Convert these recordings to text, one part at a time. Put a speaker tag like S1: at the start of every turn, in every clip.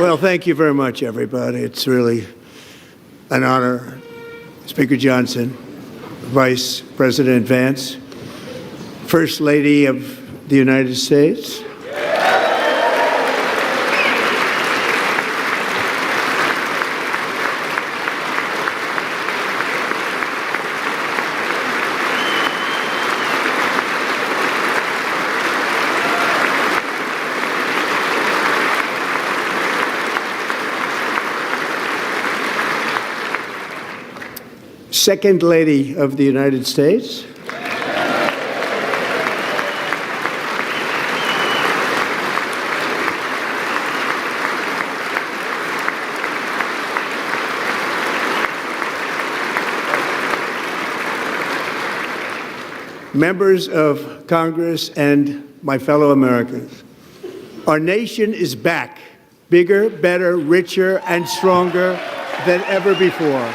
S1: Well, thank you very much, everybody. It's really an honor. Speaker Johnson, Vice President Vance, First Lady of the United States. Second Lady of the United States. Members of Congress and my fellow Americans, our nation is back, bigger, better, richer, and stronger than ever before.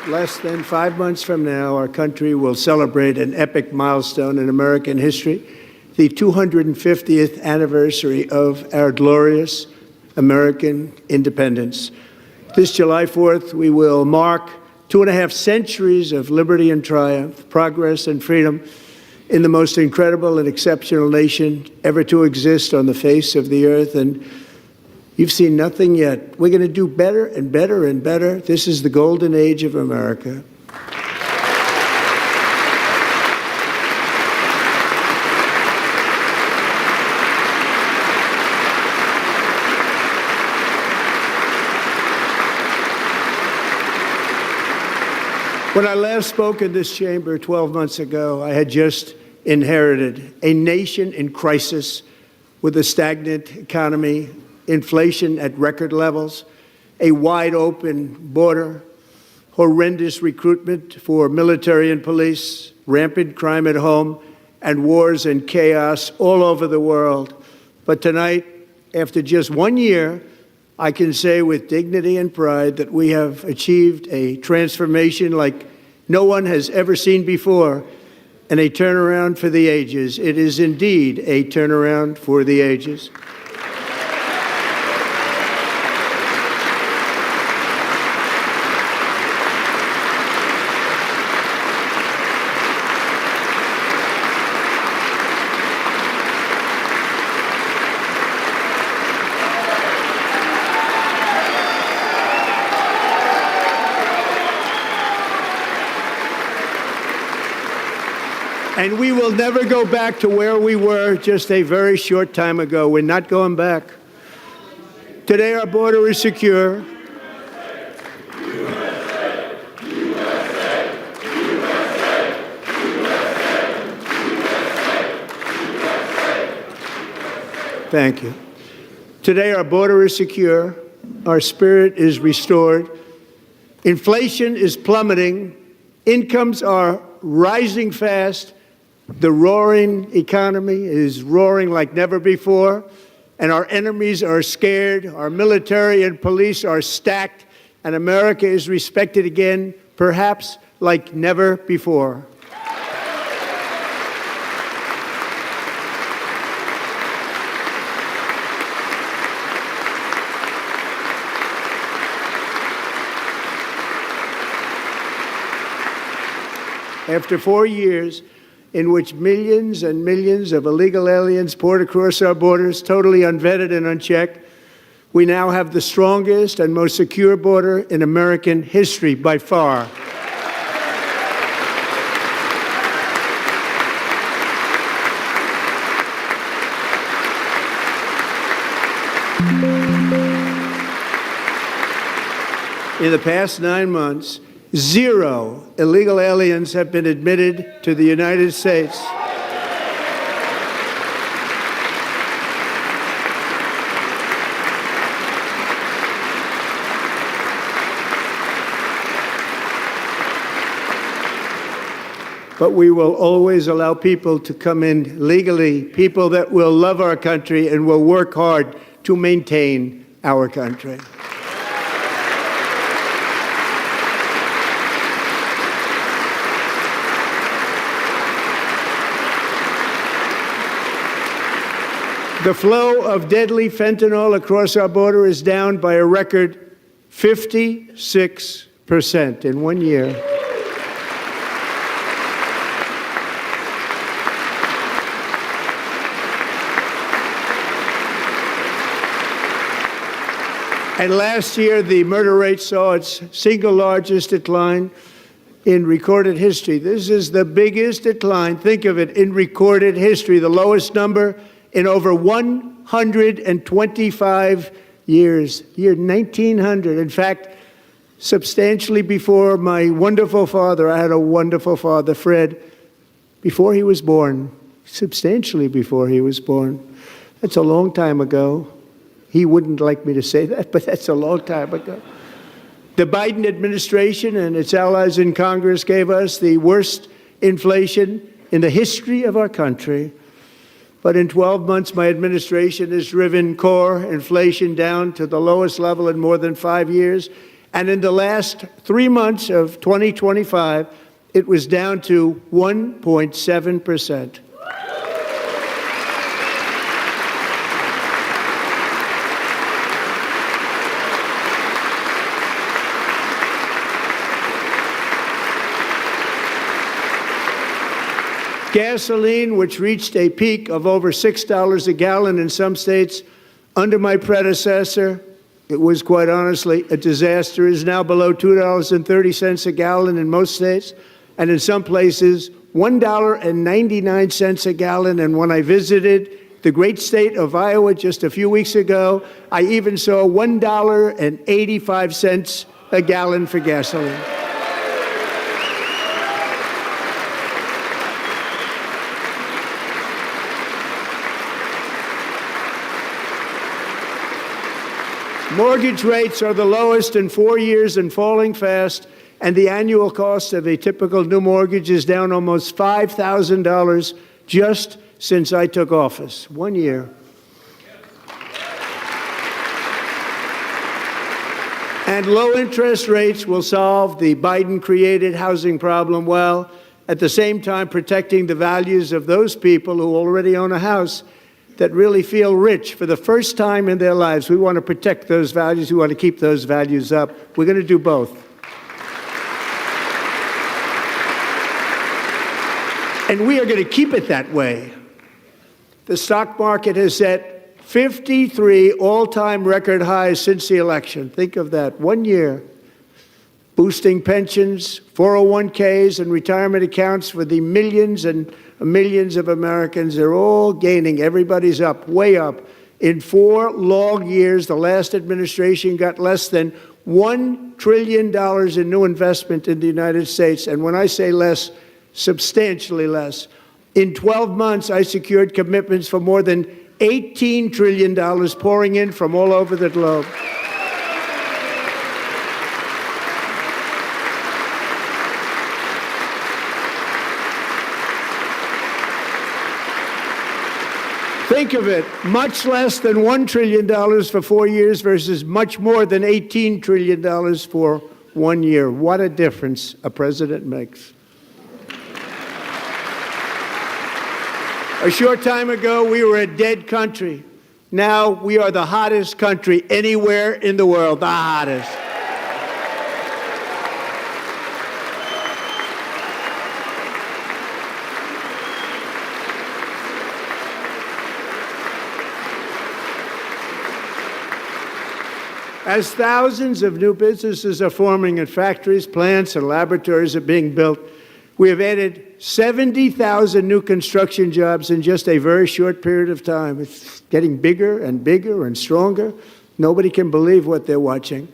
S1: Less than 5 months from now, our country will celebrate an epic milestone in American history, the 250th anniversary of our glorious American independence. This July 4th, we will mark 2.5 centuries of liberty and triumph, progress and freedom in the most incredible and exceptional nation ever to exist on the face of the earth. And you've seen nothing yet. We're going to do better and better and better. This is the golden age of America. When I last spoke in this chamber 12 months ago, I had just inherited a nation in crisis with a stagnant economy, inflation at record levels, a wide-open border, horrendous recruitment for military and police, rampant crime at home, and wars and chaos all over the world. But tonight, after just 1 year, I can say with dignity and pride that we have achieved a transformation like no one has ever seen before, and a turnaround for the ages. It is indeed a turnaround for the ages. And we will never go back to where we were just a very short time ago. We're not going back. Today, our border is secure. Thank you. Today, our border is secure. Our spirit is restored. Inflation is plummeting. Incomes are rising fast. The roaring economy is roaring like never before, and our enemies are scared. Our military and police are stacked, and America is respected again, perhaps like never before. After 4 years in which millions and millions of illegal aliens poured across our borders, totally unvetted and unchecked, we now have the strongest and most secure border in American history by far. In the past 9 months, 0 illegal aliens have been admitted to the United States. But we will always allow people to come in legally, people that will love our country and will work hard to maintain our country. The flow of deadly fentanyl across our border is down by a record 56% in 1 year. And last year, the murder rate saw its single largest decline in recorded history. This is the biggest decline, think of it, in recorded history, the lowest number in over 125 years, year 1900. In fact, substantially before my wonderful father, I had a wonderful father, Fred, before he was born, substantially before he was born. That's a long time ago. He wouldn't like me to say that, but that's a long time ago. The Biden administration and its allies in Congress gave us the worst inflation in the history of our country. But in 12 months, my administration has driven core inflation down to the lowest level in more than 5 years. And in the last 3 months of 2025, it was down to 1.7%. Gasoline, which reached a peak of over $6 a gallon in some states under my predecessor, it was quite honestly a disaster, is now below $2.30 a gallon in most states, and in some places, $1.99 a gallon. And when I visited the great state of Iowa just a few weeks ago, I even saw $1.85 a gallon for gasoline. Mortgage rates are the lowest in 4 years and falling fast, and the annual cost of a typical new mortgage is down almost $5,000 just since I took office. 1 year. And low interest rates will solve the Biden-created housing problem while at the same time protecting the values of those people who already own a house that really feel rich for the first time in their lives. We want to protect those values. We want to keep those values up. We're going to do both. And we are going to keep it that way. The stock market has set 53 all-time record highs since the election. Think of that, 1 year. Boosting pensions, 401ks, and retirement accounts for the millions and millions of Americans. They're all gaining. Everybody's up, way up. In 4 long years, the last administration got less than $1 trillion in new investment in the United States. And when I say less, substantially less. In 12 months, I secured commitments for more than $18 trillion pouring in from all over the globe. Think of it, much less than $1 trillion for 4 years versus much more than $18 trillion for 1 year. What a difference a president makes. A short time ago, we were a dead country. Now we are the hottest country anywhere in the world, the hottest. As thousands of new businesses are forming and factories, plants, and laboratories are being built, we have added 70,000 new construction jobs in just a very short period of time. It's getting bigger and bigger and stronger. Nobody can believe what they're watching.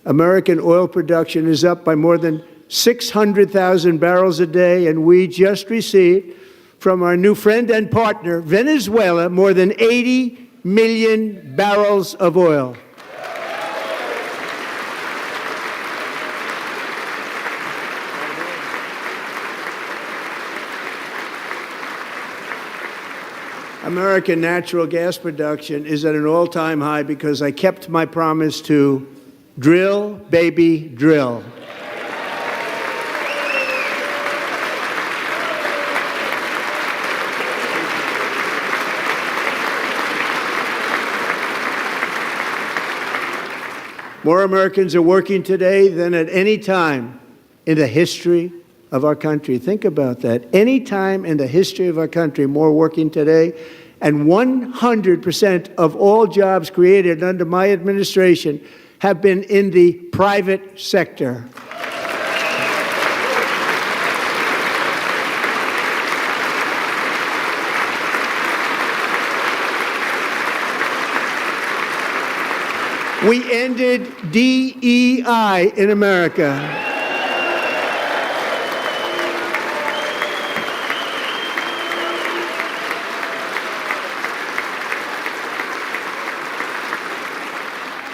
S1: American oil production is up by more than 600,000 barrels a day, and we just received from our new friend and partner, Venezuela, more than 80 million barrels of oil. American natural gas production is at an all-time high because I kept my promise to drill, baby, drill. More Americans are working today than at any time in the history of our country. Think about that. Any time in the history of our country, more working today. And 100% of all jobs created under my administration have been in the private sector. We ended DEI in America.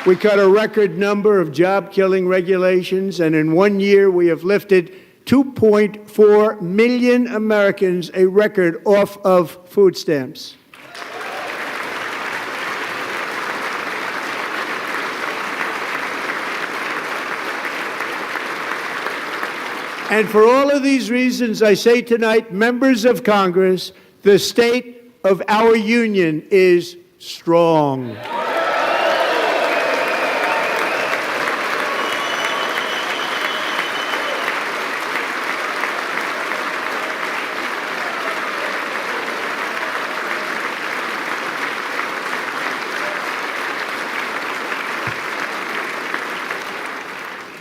S1: We cut a record number of job-killing regulations, and in 1 year we have lifted 2.4 million Americans, a record, off of food stamps. And for all of these reasons, I say tonight, members of Congress, the state of our union is strong.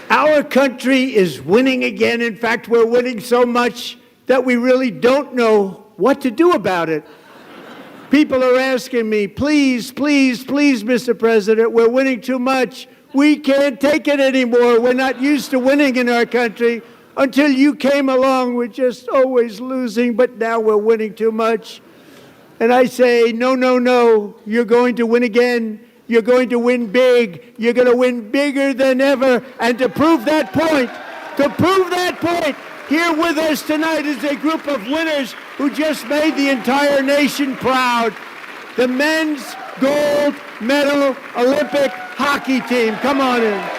S1: Our country is winning again. In fact, we're winning so much that we really don't know what to do about it. People are asking me, please, please, please, Mr. President, we're winning too much. We can't take it anymore. We're not used to winning in our country. Until you came along, we're just always losing, but now we're winning too much. And I say, no, no, no, you're going to win again. You're going to win big. You're going to win bigger than ever. And to prove that point, here with us tonight is a group of winners who just made the entire nation proud. The men's gold medal Olympic hockey team. Come on in.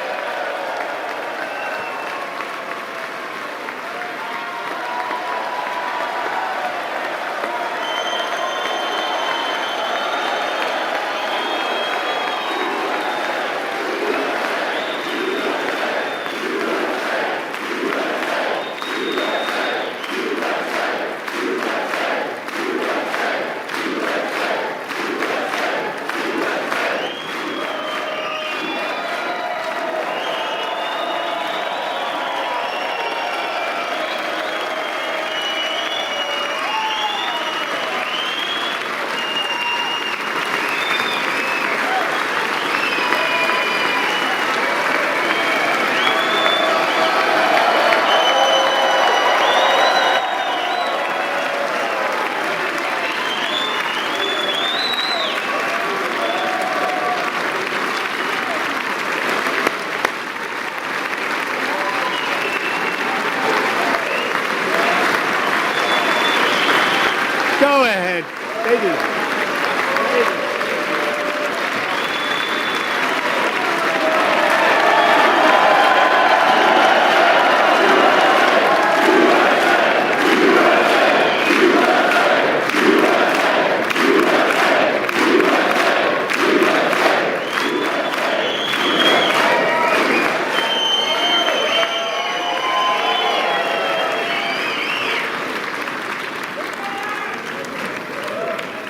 S1: Go ahead, baby.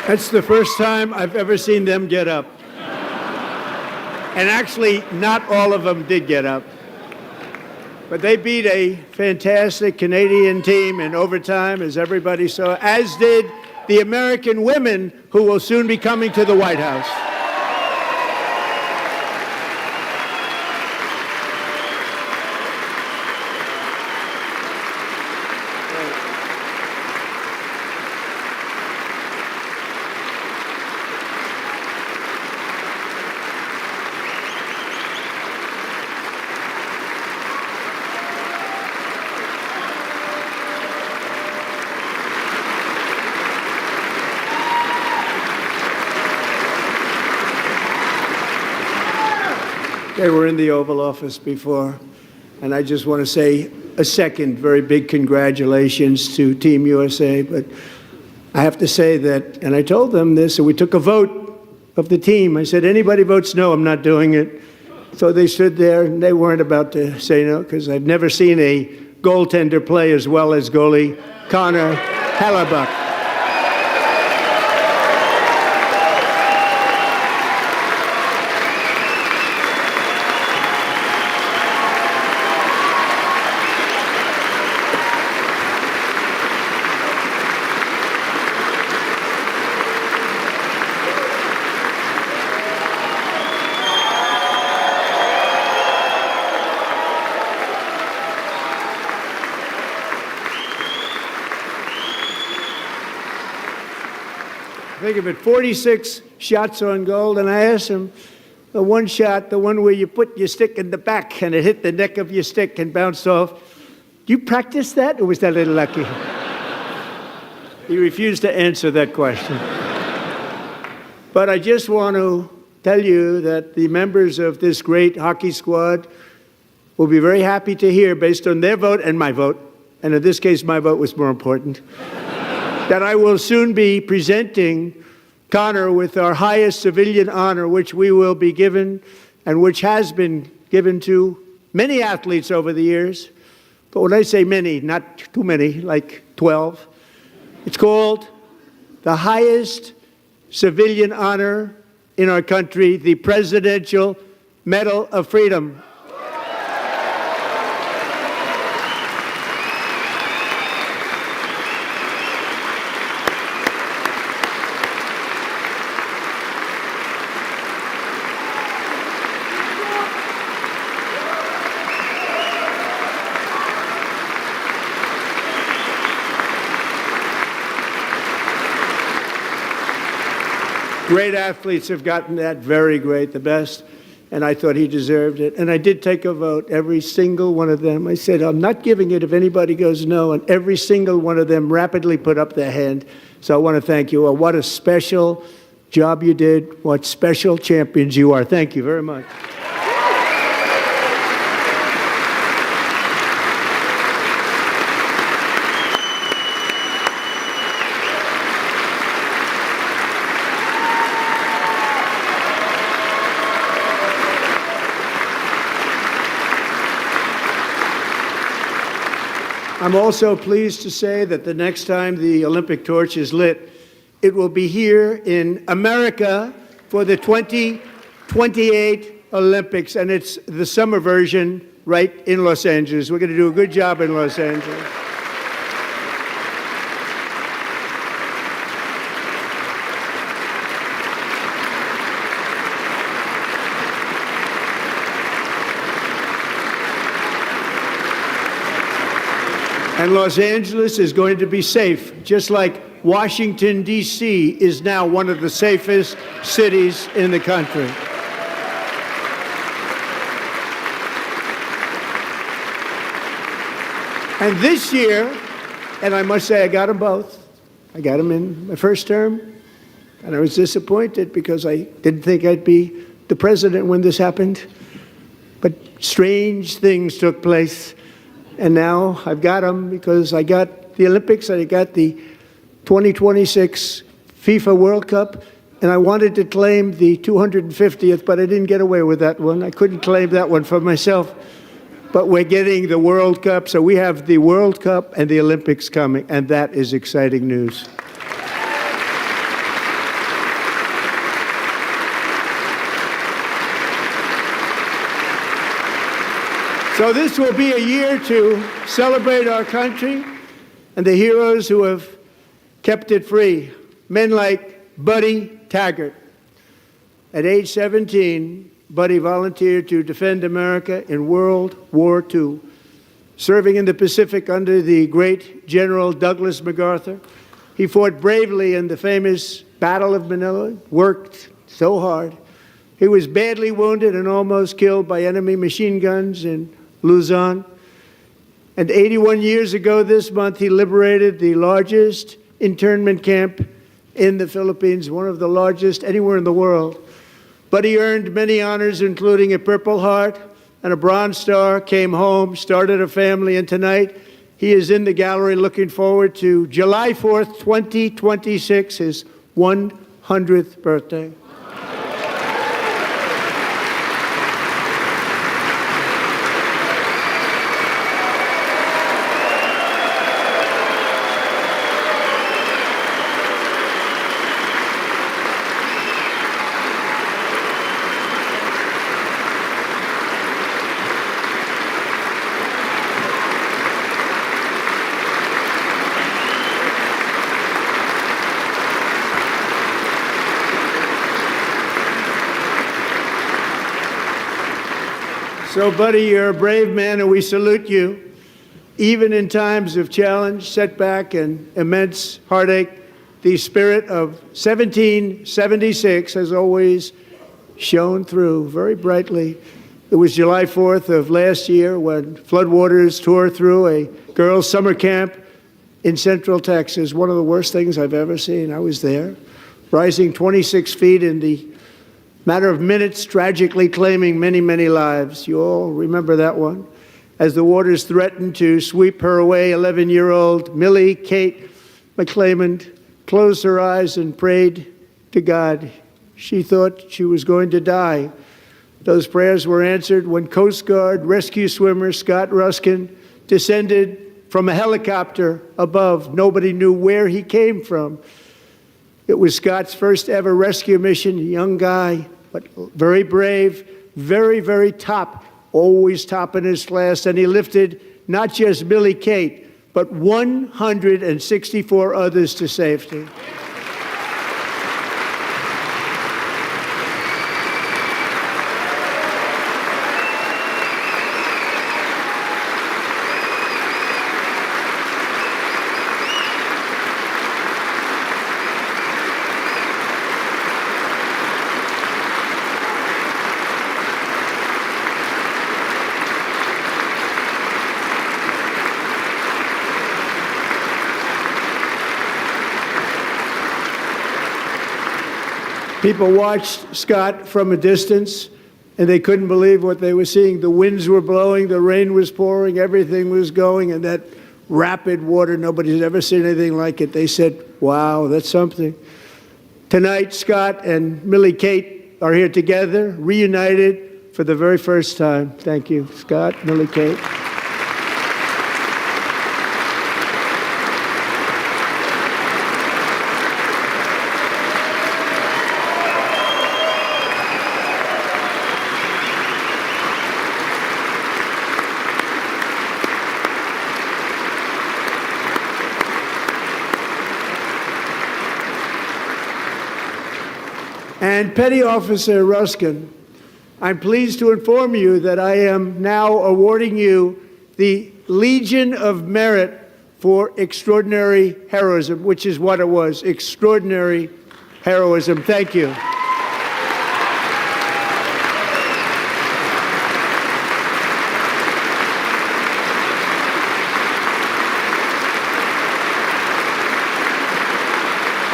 S1: That's the first time I've ever seen them get up. And actually, not all of them did get up. But they beat a fantastic Canadian team in overtime, as everybody saw, as did the American women who will soon be coming to the White House. They were in the Oval Office before, and I just want to say a second very big congratulations to Team USA. But I have to say that, and I told them this, and we took a vote of the team. I said, anybody votes no, I'm not doing it. So they stood there, and they weren't about to say no, because I've never seen a goaltender play as well as goalie Connor Hellebuyck. Think of it, 46 shots on goal, and I asked him, the one shot, the one where you put your stick in the back and it hit the neck of your stick and bounced off, do you practice that, or was that a little lucky? He refused to answer that question. But I just want to tell you that the members of this great hockey squad will be very happy to hear, based on their vote and my vote, and in this case my vote was more important, that I will soon be presenting Connor with our highest civilian honor, which we will be given and which has been given to many athletes over the years. But when I say many, not too many, like 12, it's called the highest civilian honor in our country, the Presidential Medal of Freedom. Great athletes have gotten that, very great, the best, and I thought he deserved it. And I did take a vote, every single one of them. I said, I'm not giving it if anybody goes no, and every single one of them rapidly put up their hand. So I want to thank you all. What a special job you did. What special champions you are. Thank you very much. I'm also pleased to say that the next time the Olympic torch is lit, it will be here in America for the 2028 Olympics, and it's the summer version right in Los Angeles. We're going to do a good job in Los Angeles. And Los Angeles is going to be safe, just like Washington, D.C. is now one of the safest cities in the country. And this year, and I must say I got them both. I got them in my first term, and I was disappointed because I didn't think I'd be the president when this happened. But strange things took place. And now I've got them because I got the Olympics and I got the 2026 FIFA World Cup, and I wanted to claim the 250th, but I didn't get away with that one. I couldn't claim that one for myself. But we're getting the World Cup, so we have the World Cup and the Olympics coming, and that is exciting news. So this will be a year to celebrate our country and the heroes who have kept it free. Men like Buddy Taggart. At age 17, Buddy volunteered to defend America in World War II, serving in the Pacific under the great General Douglas MacArthur. He fought bravely in the famous Battle of Manila, worked so hard. He was badly wounded and almost killed by enemy machine guns in Luzon. And 81 years ago this month, he liberated the largest internment camp in the Philippines, one of the largest anywhere in the world. But he earned many honors, including a Purple Heart and a Bronze Star, came home, started a family, and tonight he is in the gallery looking forward to July 4th, 2026, his 100th birthday. So, buddy, you're a brave man, and we salute you. Even in times of challenge, setback, and immense heartache, the spirit of 1776 has always shone through very brightly. It was July 4th of last year when floodwaters tore through a girls' summer camp in Central Texas, one of the worst things I've ever seen. I was there, rising 26 feet in the matter of minutes, tragically claiming many, many lives. You all remember that one? As the waters threatened to sweep her away, 11-year-old Millie Kate McClymont closed her eyes and prayed to God. She thought she was going to die. Those prayers were answered when Coast Guard rescue swimmer Scott Ruskin descended from a helicopter above. Nobody knew where he came from. It was Scott's first ever rescue mission, a young guy, but very brave, very, very top, always top in his class. And he lifted not just Millie Kate, but 164 others to safety. People watched Scott from a distance, and they couldn't believe what they were seeing. The winds were blowing, the rain was pouring, everything was going, and that rapid water, nobody's ever seen anything like it. They said, wow, that's something. Tonight, Scott and Millie Kate are here together, reunited for the very first time. Thank you, Scott, Millie Kate. And Petty Officer Ruskin, I'm pleased to inform you that I am now awarding you the Legion of Merit for extraordinary heroism, which is what it was, extraordinary heroism. Thank you.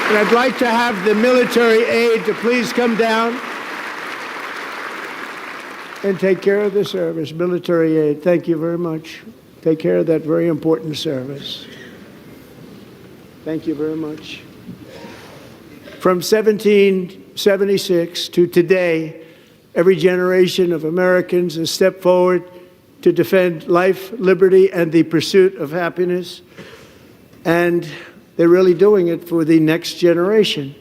S1: And I'd like to have the military aide to please come down and take care of the service. Military aide, thank you very much. Take care of that very important service. Thank you very much. From 1776 to today, every generation of Americans has stepped forward to defend life, liberty, and the pursuit of happiness. And they're really doing it for the next generation.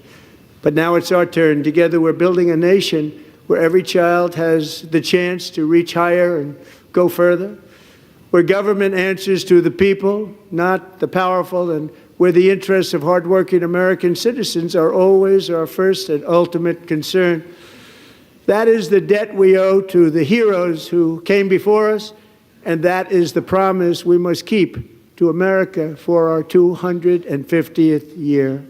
S1: But now it's our turn. Together we're building a nation where every child has the chance to reach higher and go further, where government answers to the people, not the powerful, and where the interests of hardworking American citizens are always our first and ultimate concern. That is the debt we owe to the heroes who came before us, and that is the promise we must keep to America for our 250th year.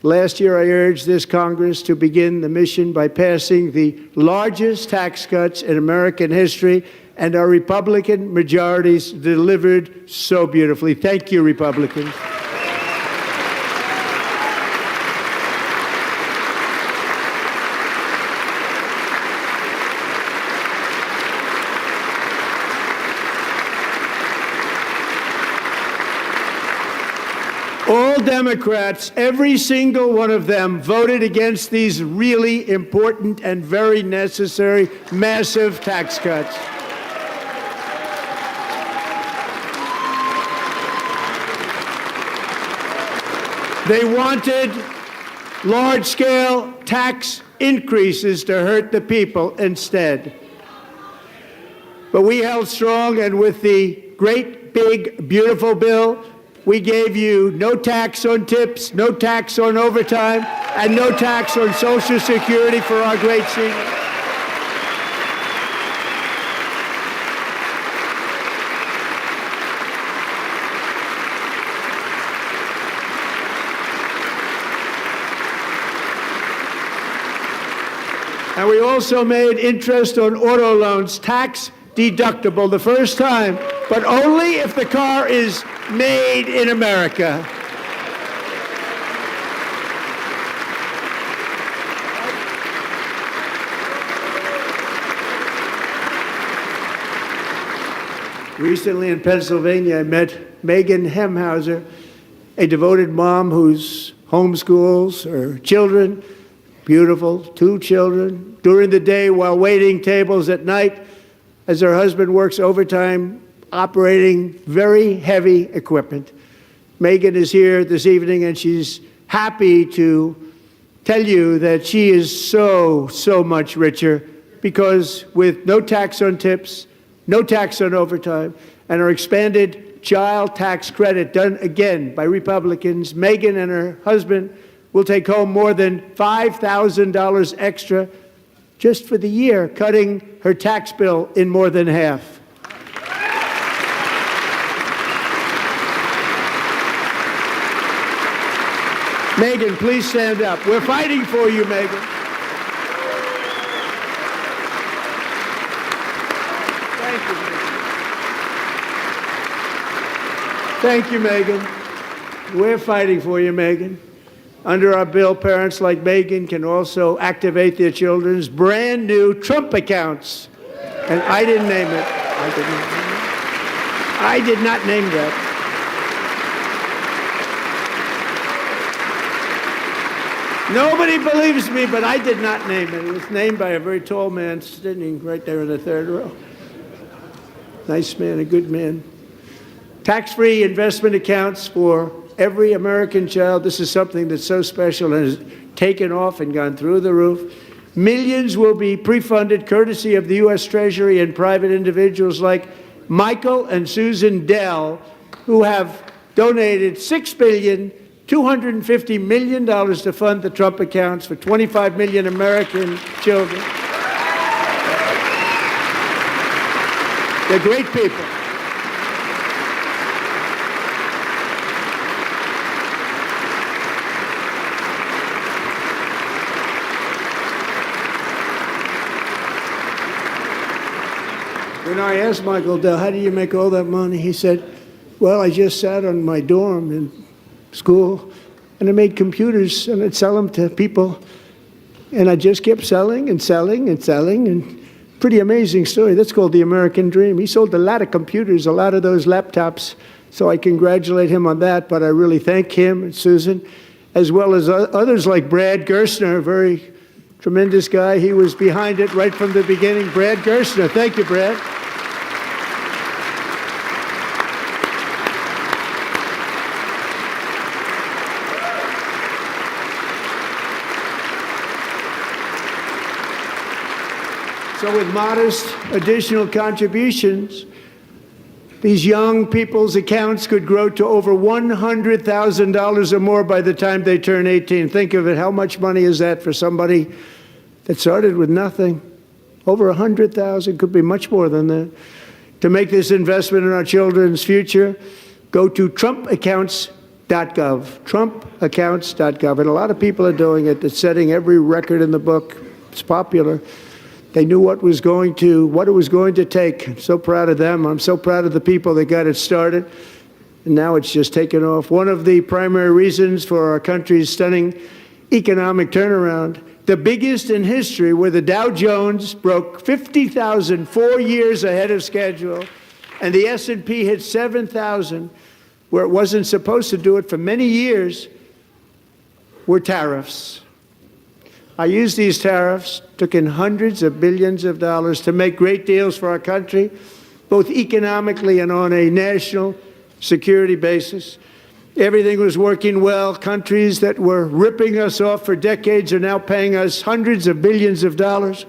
S1: Last year, I urged this Congress to begin the mission by passing the largest tax cuts in American history, and our Republican majorities delivered so beautifully. Thank you, Republicans. All Democrats, every single one of them, voted against these really important and very necessary massive tax cuts. They wanted large-scale tax increases to hurt the people instead. But we held strong, and with the great, big, beautiful bill, we gave you no tax on tips, no tax on overtime, and no tax on Social Security for our great seniors. And we also made interest on auto loans tax deductible the first time, but only if the car is made in America. Recently in Pennsylvania, I met Megan Hemhauser, a devoted mom who's homeschools her children, beautiful, 2 children, during the day while waiting tables at night as her husband works overtime operating very heavy equipment. Megan is here this evening and she's happy to tell you that she is so much richer because with no tax on tips, no tax on overtime, and our expanded child tax credit done again by Republicans, Megan and her husband will take home more than $5,000 extra just for the year, cutting her tax bill in more than half. Megan, please stand up. We're fighting for you, Megan. Thank you, Megan. We're fighting for you, Megan. Under our bill, parents like Megan can also activate their children's brand new Trump accounts. And I didn't name it. I did not name that. Nobody believes me, but I did not name it. It was named by a very tall man sitting right there in the third row. Nice man, a good man. Tax-free investment accounts for every American child. This is something that's so special and has taken off and gone through the roof. Millions will be pre-funded courtesy of the U.S. Treasury and private individuals like Michael and Susan Dell, who have donated $6.25 billion to fund the Trump accounts for 25 million American children. They're great people. When I asked Michael Dell, how do you make all that money? He said, well, I just sat on my dorm in school and I made computers and I'd sell them to people. And I just kept selling and selling and selling. And pretty amazing story. That's called the American dream. He sold a lot of computers, a lot of those laptops. So I congratulate him on that. But I really thank him and Susan, as well as others like Brad Gerstner, a very tremendous guy. He was behind it right from the beginning. Brad Gerstner. Thank you, Brad. So with modest additional contributions, these young people's accounts could grow to over $100,000 or more by the time they turn 18. Think of it, how much money is that for somebody that started with nothing? Over 100,000, could be much more than that. To make this investment in our children's future, go to trumpaccounts.gov, trumpaccounts.gov. And a lot of people are doing it. It's setting every record in the book. It's popular. They knew what it was going to take. I'm so proud of them. I'm so proud of the people that got it started. And now it's just taken off. One of the primary reasons for our country's stunning economic turnaround, the biggest in history, where the Dow Jones broke 50,000 4 years ahead of schedule, and the S&P hit 7,000, where it wasn't supposed to do it for many years, were tariffs. I used these tariffs, took in hundreds of billions of dollars to make great deals for our country, both economically and on a national security basis. Everything was working well. Countries that were ripping us off for decades are now paying us hundreds of billions of dollars.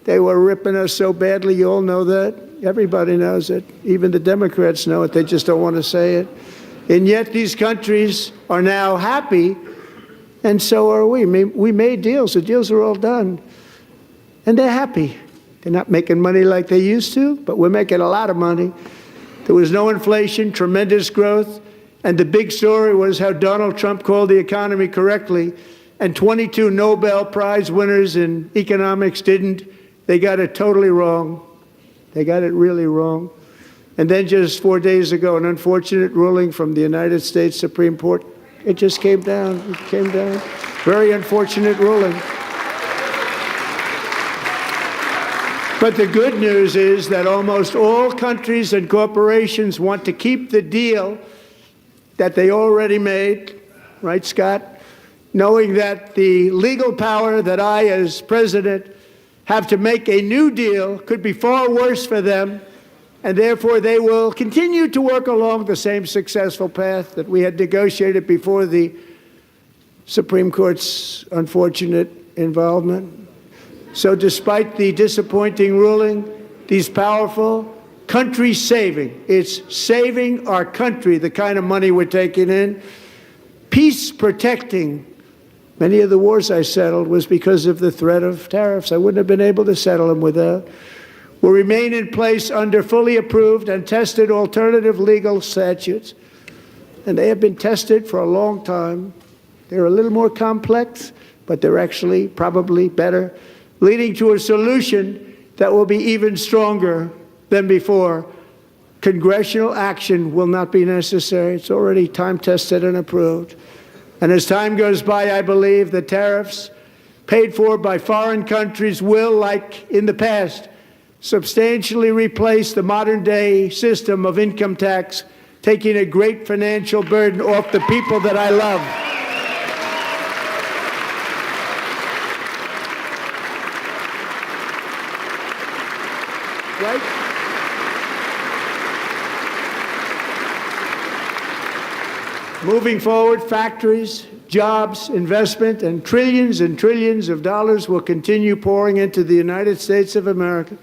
S1: They were ripping us so badly, you all know that. Everybody knows it. Even the Democrats know it. They just don't want to say it. And yet these countries are now happy, and so are we. We made deals. The deals are all done. And they're happy. They're not making money like they used to, but we're making a lot of money. There was no inflation, tremendous growth. And the big story was how Donald Trump called the economy correctly and 22 Nobel Prize winners in economics didn't. They got it totally wrong. They got it really wrong. And then just 4 days ago, an unfortunate ruling from the United States Supreme Court. It just came down. It came down. Very unfortunate ruling. But the good news is that almost all countries and corporations want to keep the deal that they already made, right, Scott? Knowing that the legal power that I, as president, have to make a new deal could be far worse for them, and therefore they will continue to work along the same successful path that we had negotiated before the Supreme Court's unfortunate involvement. So despite the disappointing ruling, these powerful, country-saving, it's saving our country, the kind of money we're taking in, peace-protecting. Many of the wars I settled was because of the threat of tariffs. I wouldn't have been able to settle them without. Will remain in place under fully approved and tested alternative legal statutes. And they have been tested for a long time. They're a little more complex, but they're actually probably better, leading to a solution that will be even stronger than before. Congressional action will not be necessary. It's already time-tested and approved. And as time goes by, I believe the tariffs paid for by foreign countries will, like in the past, substantially replace the modern-day system of income tax, taking a great financial burden off the people that I love. Right? Moving forward, factories, jobs, investment, and trillions of dollars will continue pouring into the United States of America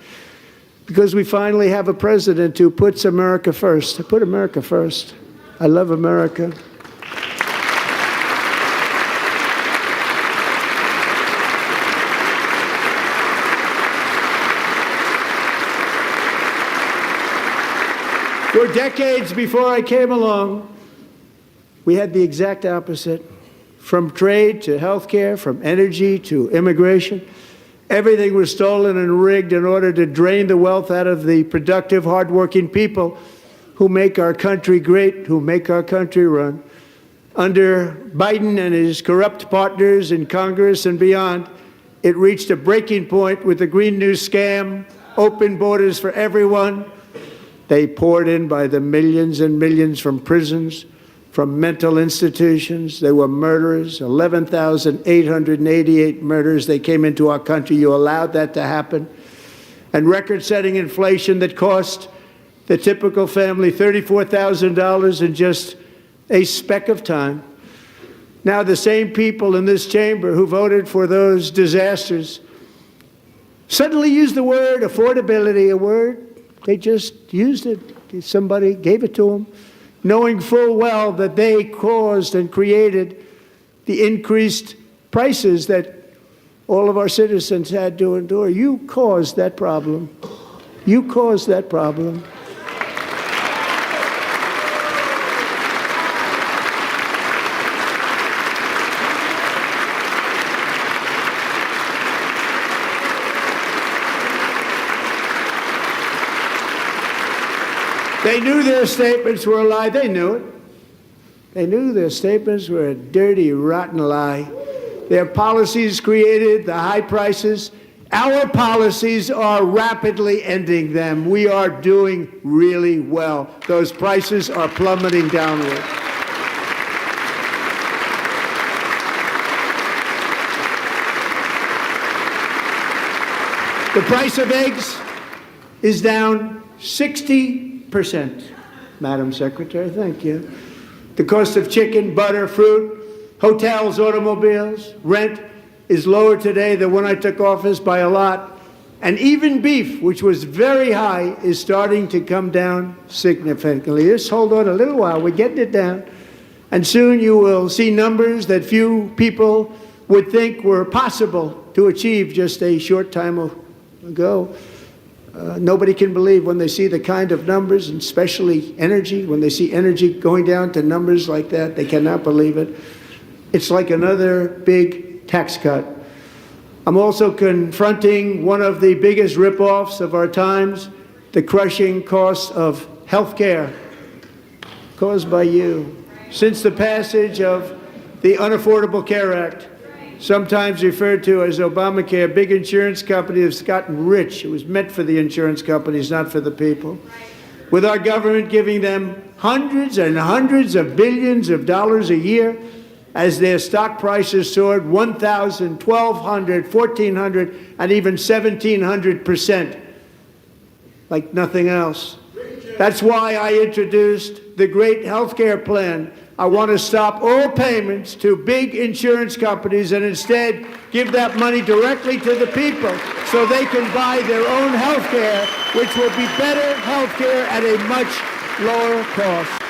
S1: because we finally have a president who puts America first. I put America first. I love America. For decades before I came along, we had the exact opposite. From trade to healthcare, from energy to immigration, everything was stolen and rigged in order to drain the wealth out of the productive, hardworking people who make our country great, who make our country run. Under Biden and his corrupt partners in Congress and beyond, it reached a breaking point with the Green New scam, open borders for everyone. They poured in by the millions and millions from prisons, from mental institutions. They were murderers, 11,888 murders. They came into our country. You allowed that to happen. And record-setting inflation that cost the typical family $34,000 in just a speck of time. Now the same people in this chamber who voted for those disasters suddenly use the word affordability, a word. They just used it. Somebody gave it to them, knowing full well that they caused and created the increased prices that all of our citizens had to endure. You caused that problem. You caused that problem. They knew their statements were a lie. They knew it. They knew their statements were a dirty, rotten lie. Their policies created the high prices. Our policies are rapidly ending them. We are doing really well. Those prices are plummeting downward. The price of eggs is down 60%, Madam Secretary, thank you. The cost of chicken, butter, fruit, hotels, automobiles, rent is lower today than when I took office by a lot. And even beef, which was very high, is starting to come down significantly. Just hold on a little while, we're getting it down. And soon you will see numbers that few people would think were possible to achieve just a short time ago. Nobody can believe when they see the kind of numbers, and especially energy, when they see energy going down to numbers like that, they cannot believe it. It's like another big tax cut. I'm also confronting one of the biggest ripoffs of our times, the crushing cost of health care caused by you. Since the passage of the Unaffordable Care Act, sometimes referred to as Obamacare, big insurance companies have gotten rich. It was meant for the insurance companies, not for the people. With our government giving them hundreds and hundreds of billions of dollars a year as their stock prices soared 1,000, 1,200, 1,400, and even 1,700%, like nothing else. That's why I introduced the great health care plan. I want to stop all payments to big insurance companies and instead give that money directly to the people so they can buy their own health care, which will be better health care at a much lower cost.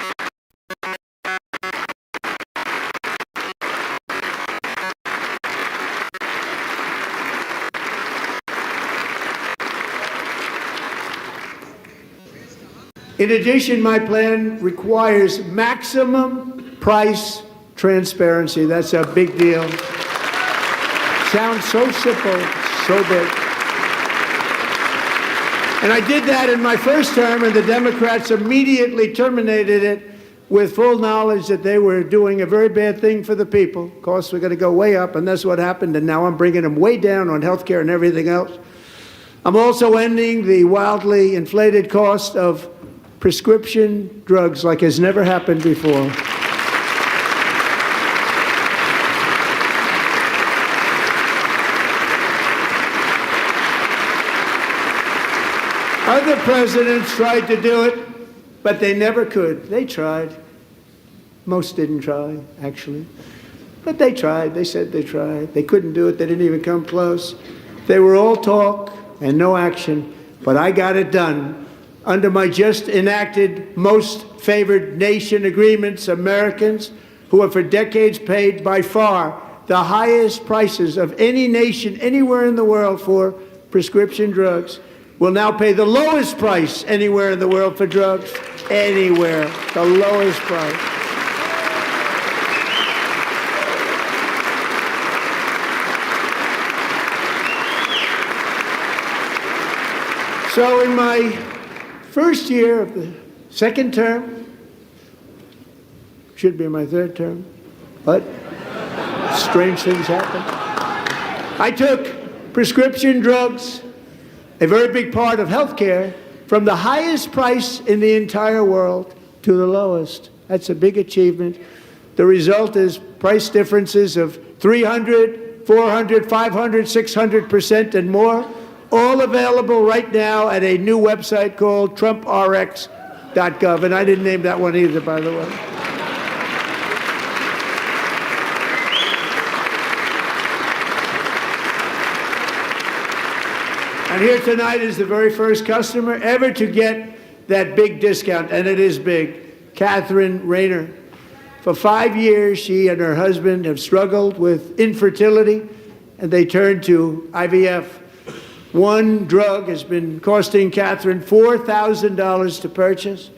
S1: In addition, my plan requires maximum price transparency. That's a big deal. Sounds so simple, so big. And I did that in my first term, and the Democrats immediately terminated it with full knowledge that they were doing a very bad thing for the people. Costs were going to go way up, and that's what happened, and now I'm bringing them way down on health care and everything else. I'm also ending the wildly inflated cost of prescription drugs like has never happened before. Other presidents tried to do it, but they never could. They tried. Most didn't try, actually. But they tried. They said they tried. They couldn't do it. They didn't even come close. They were all talk and no action, but I got it done. Under my just enacted most favored nation agreements, Americans who have for decades paid by far the highest prices of any nation anywhere in the world for prescription drugs will now pay the lowest price anywhere in the world for drugs. Anywhere, the lowest price. So in my first year of the second term, should be my third term, but strange things happen. I took prescription drugs, a very big part of health care, from the highest price in the entire world to the lowest. That's a big achievement. The result is price differences of 300, 400, 500, 600% and more. All available right now at a new website called TrumpRx.gov. And I didn't name that one either, by the way. And here tonight is the very first customer ever to get that big discount, and it is big, Catherine Rayner. For 5 years, she and her husband have struggled with infertility, and they turned to IVF. One drug has been costing Catherine $4,000 to purchase.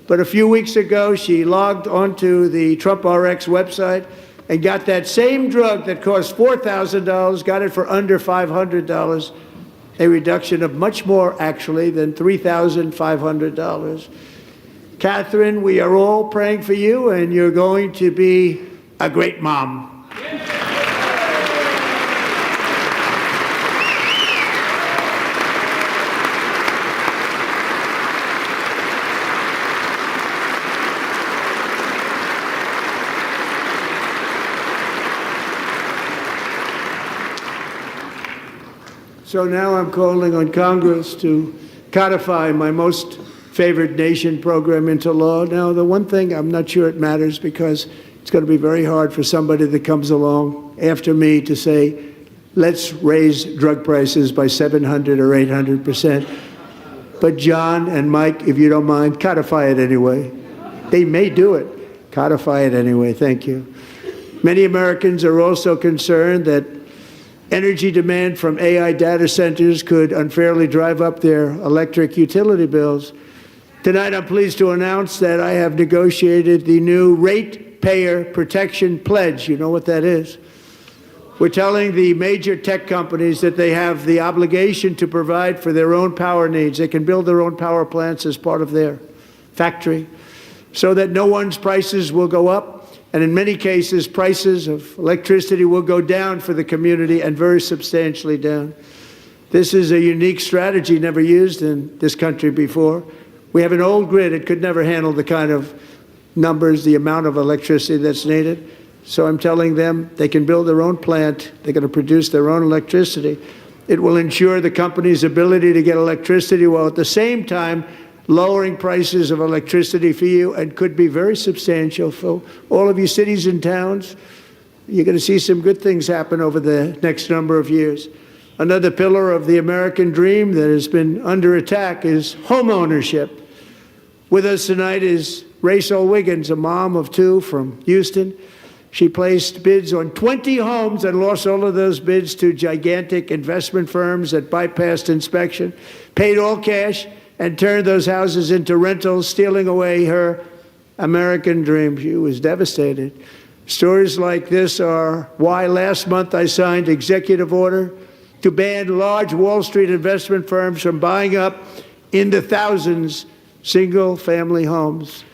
S1: But a few weeks ago, she logged onto the TrumpRx website and got that same drug that cost $4,000, got it for under $500, a reduction of much more, actually, than $3,500. Catherine, we are all praying for you, and you're going to be a great mom. So now I'm calling on Congress to codify my most favored nation program into law. Now, the one thing, I'm not sure it matters because it's going to be very hard for somebody that comes along after me to say, let's raise drug prices by 700 or 800%. But John and Mike, if you don't mind, codify it anyway. They may do it. Codify it anyway. Thank you. Many Americans are also concerned that energy demand from AI data centers could unfairly drive up their electric utility bills. Tonight, I'm pleased to announce that I have negotiated the new rate Taxpayer Protection Pledge. You know what that is? We're telling the major tech companies that they have the obligation to provide for their own power needs. They can build their own power plants as part of their factory so that no one's prices will go up. And in many cases, prices of electricity will go down for the community, and very substantially down. This is a unique strategy never used in this country before. We have an old grid. It could never handle the kind of numbers, the amount of electricity that's needed. So I'm telling them they can build their own plant. They're going to produce their own electricity. It will ensure the company's ability to get electricity while at the same time lowering prices of electricity for you, and could be very substantial for all of you cities and towns. You're going to see some good things happen over the next number of years. Another pillar of the American dream that has been under attack is home ownership. With us tonight is Rachel Wiggins, a mom of two from Houston. She placed bids on 20 homes and lost all of those bids to gigantic investment firms that bypassed inspection, paid all cash, and turned those houses into rentals, stealing away her American dream. She was devastated. Stories like this are why last month I signed executive order to ban large Wall Street investment firms from buying up in the thousands single-family homes.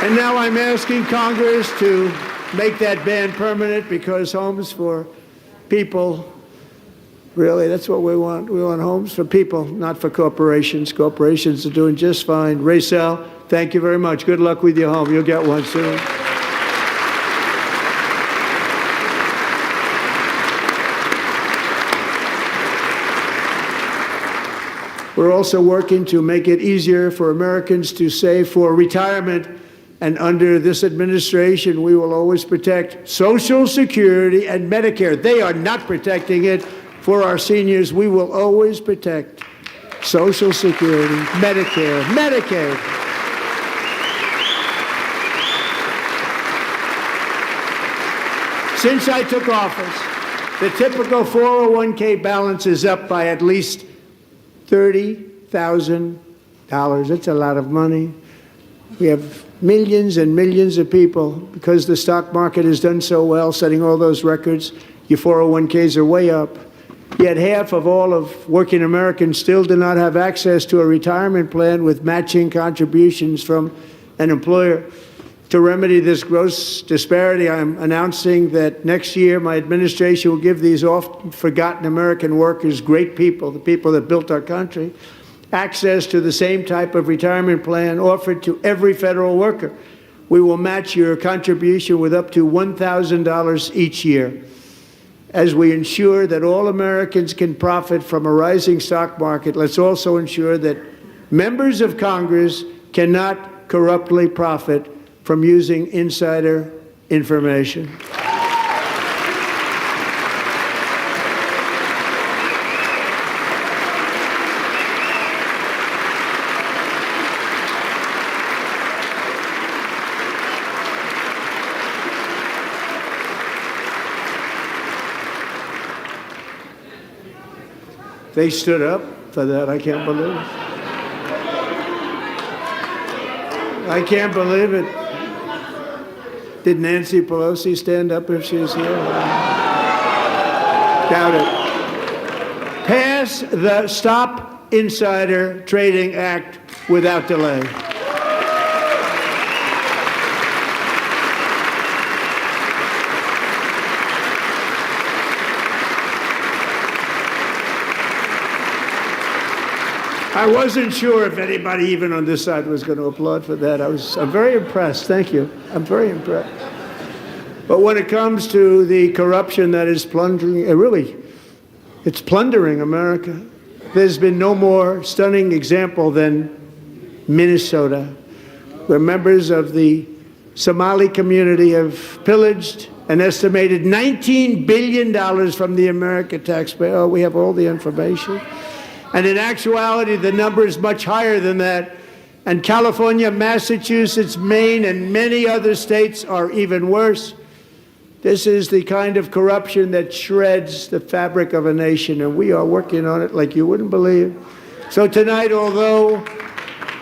S1: And now I'm asking Congress to make that ban permanent, because homes for people, really, that's what we want. We want homes for people, not for corporations. Corporations are doing just fine. Rachel, thank you very much. Good luck with your home. You'll get one soon. We're also working to make it easier for Americans to save for retirement. And under this administration, we will always protect Social Security and Medicare. They are not protecting it for our seniors. We will always protect Social Security, Medicare, Medicaid. Since I took office, the typical 401k balance is up by at least $30,000. That's a lot of money. We have millions and millions of people, because the stock market has done so well, setting all those records. Your 401ks are way up. Yet half of all of working Americans still do not have access to a retirement plan with matching contributions from an employer. To remedy this gross disparity, I'm announcing that next year my administration will give these often forgotten American workers, great people, the people that built our country, access to the same type of retirement plan offered to every federal worker. We will match your contribution with up to $1,000 each year. As we ensure that all Americans can profit from a rising stock market, let's also ensure that members of Congress cannot corruptly profit from using insider information. They stood up for that. I can't believe it. I can't believe it. Did Nancy Pelosi stand up if she was here? Doubt it. Pass the Stop Insider Trading Act without delay. I wasn't sure if anybody even on this side was going to applaud for that. I'm very impressed. Thank you. I'm very impressed. But when it comes to the corruption that is plundering, it's plundering America. There's been no more stunning example than Minnesota, where members of the Somali community have pillaged an estimated $19 billion from the American taxpayer. Oh, we have all the information. And in actuality, the number is much higher than that. And California, Massachusetts, Maine, and many other states are even worse. This is the kind of corruption that shreds the fabric of a nation, and we are working on it like you wouldn't believe. So tonight, although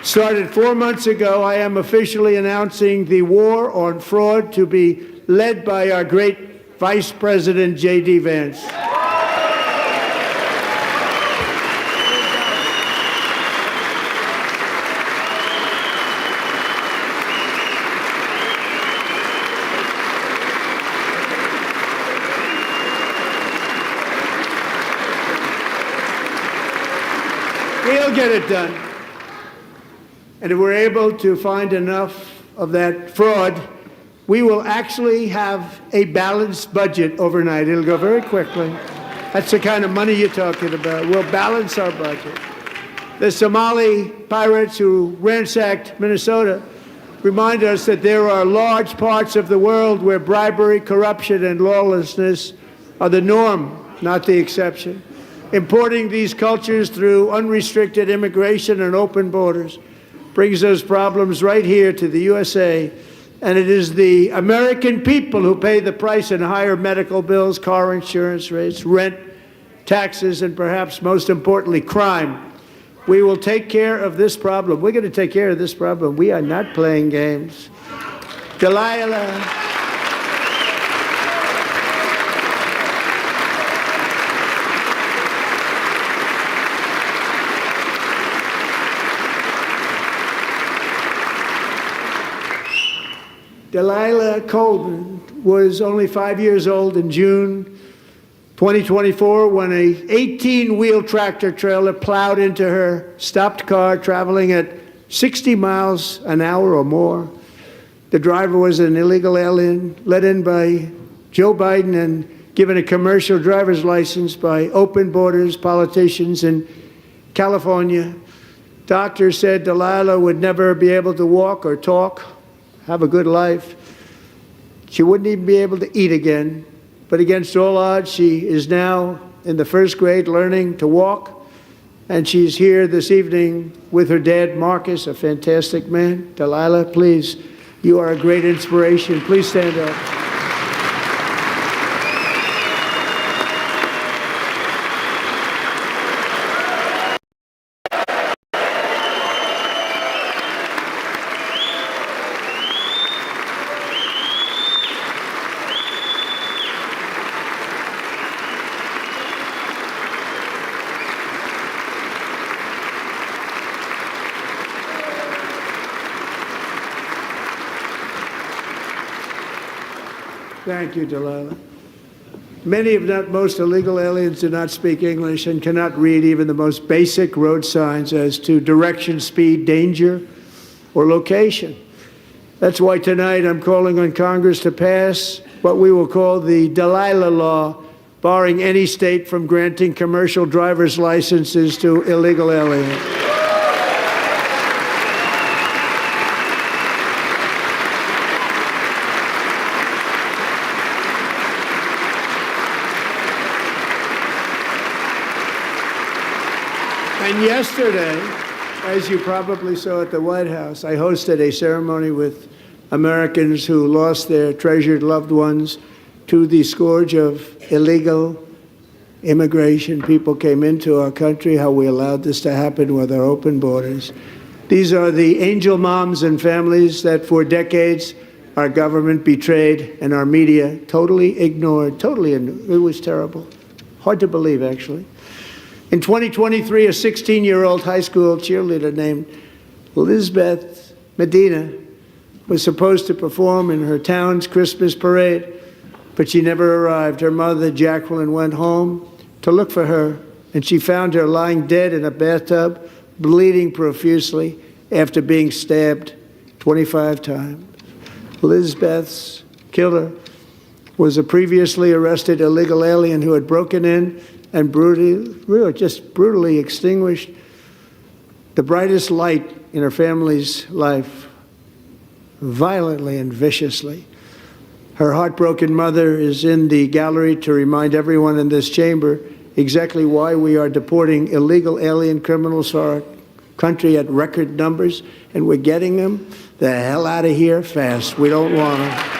S1: started 4 months ago, I am officially announcing the war on fraud to be led by our great Vice President J.D. Vance. We'll get it done. And if we're able to find enough of that fraud, we will actually have a balanced budget overnight. It'll go very quickly. That's the kind of money you're talking about. We'll balance our budget. The Somali pirates who ransacked Minnesota remind us that there are large parts of the world where bribery, corruption, and lawlessness are the norm, not the exception. Importing these cultures through unrestricted immigration and open borders brings those problems right here to the USA. And it is the American people who pay the price in higher medical bills, car insurance rates, rent, taxes, and perhaps most importantly, crime. We will take care of this problem. We're going to take care of this problem. We are not playing games. Delilah. Delilah Coleman was only 5 years old in June 2024 when a 18-wheel tractor trailer plowed into her stopped car traveling at 60 miles an hour or more. The driver was an illegal alien let in by Joe Biden and given a commercial driver's license by open borders politicians in California. Doctors said Delilah would never be able to walk or talk, have a good life. She wouldn't even be able to eat again. But against all odds, she is now in the first grade learning to walk. And she's here this evening with her dad, Marcus, a fantastic man. Delilah, please, you are a great inspiration. Please stand up. Thank you, Delilah. Many, if not most, illegal aliens do not speak English and cannot read even the most basic road signs as to direction, speed, danger, or location. That's why tonight I'm calling on Congress to pass what we will call the Delilah Law, barring any state from granting commercial driver's licenses to illegal aliens. And yesterday, as you probably saw at the White House, I hosted a ceremony with Americans who lost their treasured loved ones to the scourge of illegal immigration. People came into our country, how we allowed this to happen with our open borders. These are the angel moms and families that for decades our government betrayed and our media totally ignored. It was terrible. Hard to believe, actually. In 2023, a 16-year-old high school cheerleader named Elizabeth Medina was supposed to perform in her town's Christmas parade, but she never arrived. Her mother, Jacqueline, went home to look for her, and she found her lying dead in a bathtub, bleeding profusely after being stabbed 25 times. Elizabeth's killer was a previously arrested illegal alien who had broken in and brutally extinguished the brightest light in her family's life, violently and viciously. Her heartbroken mother is in the gallery to remind everyone in this chamber exactly why we are deporting illegal alien criminals to our country at record numbers, and we're getting them the hell out of here fast. We don't want them.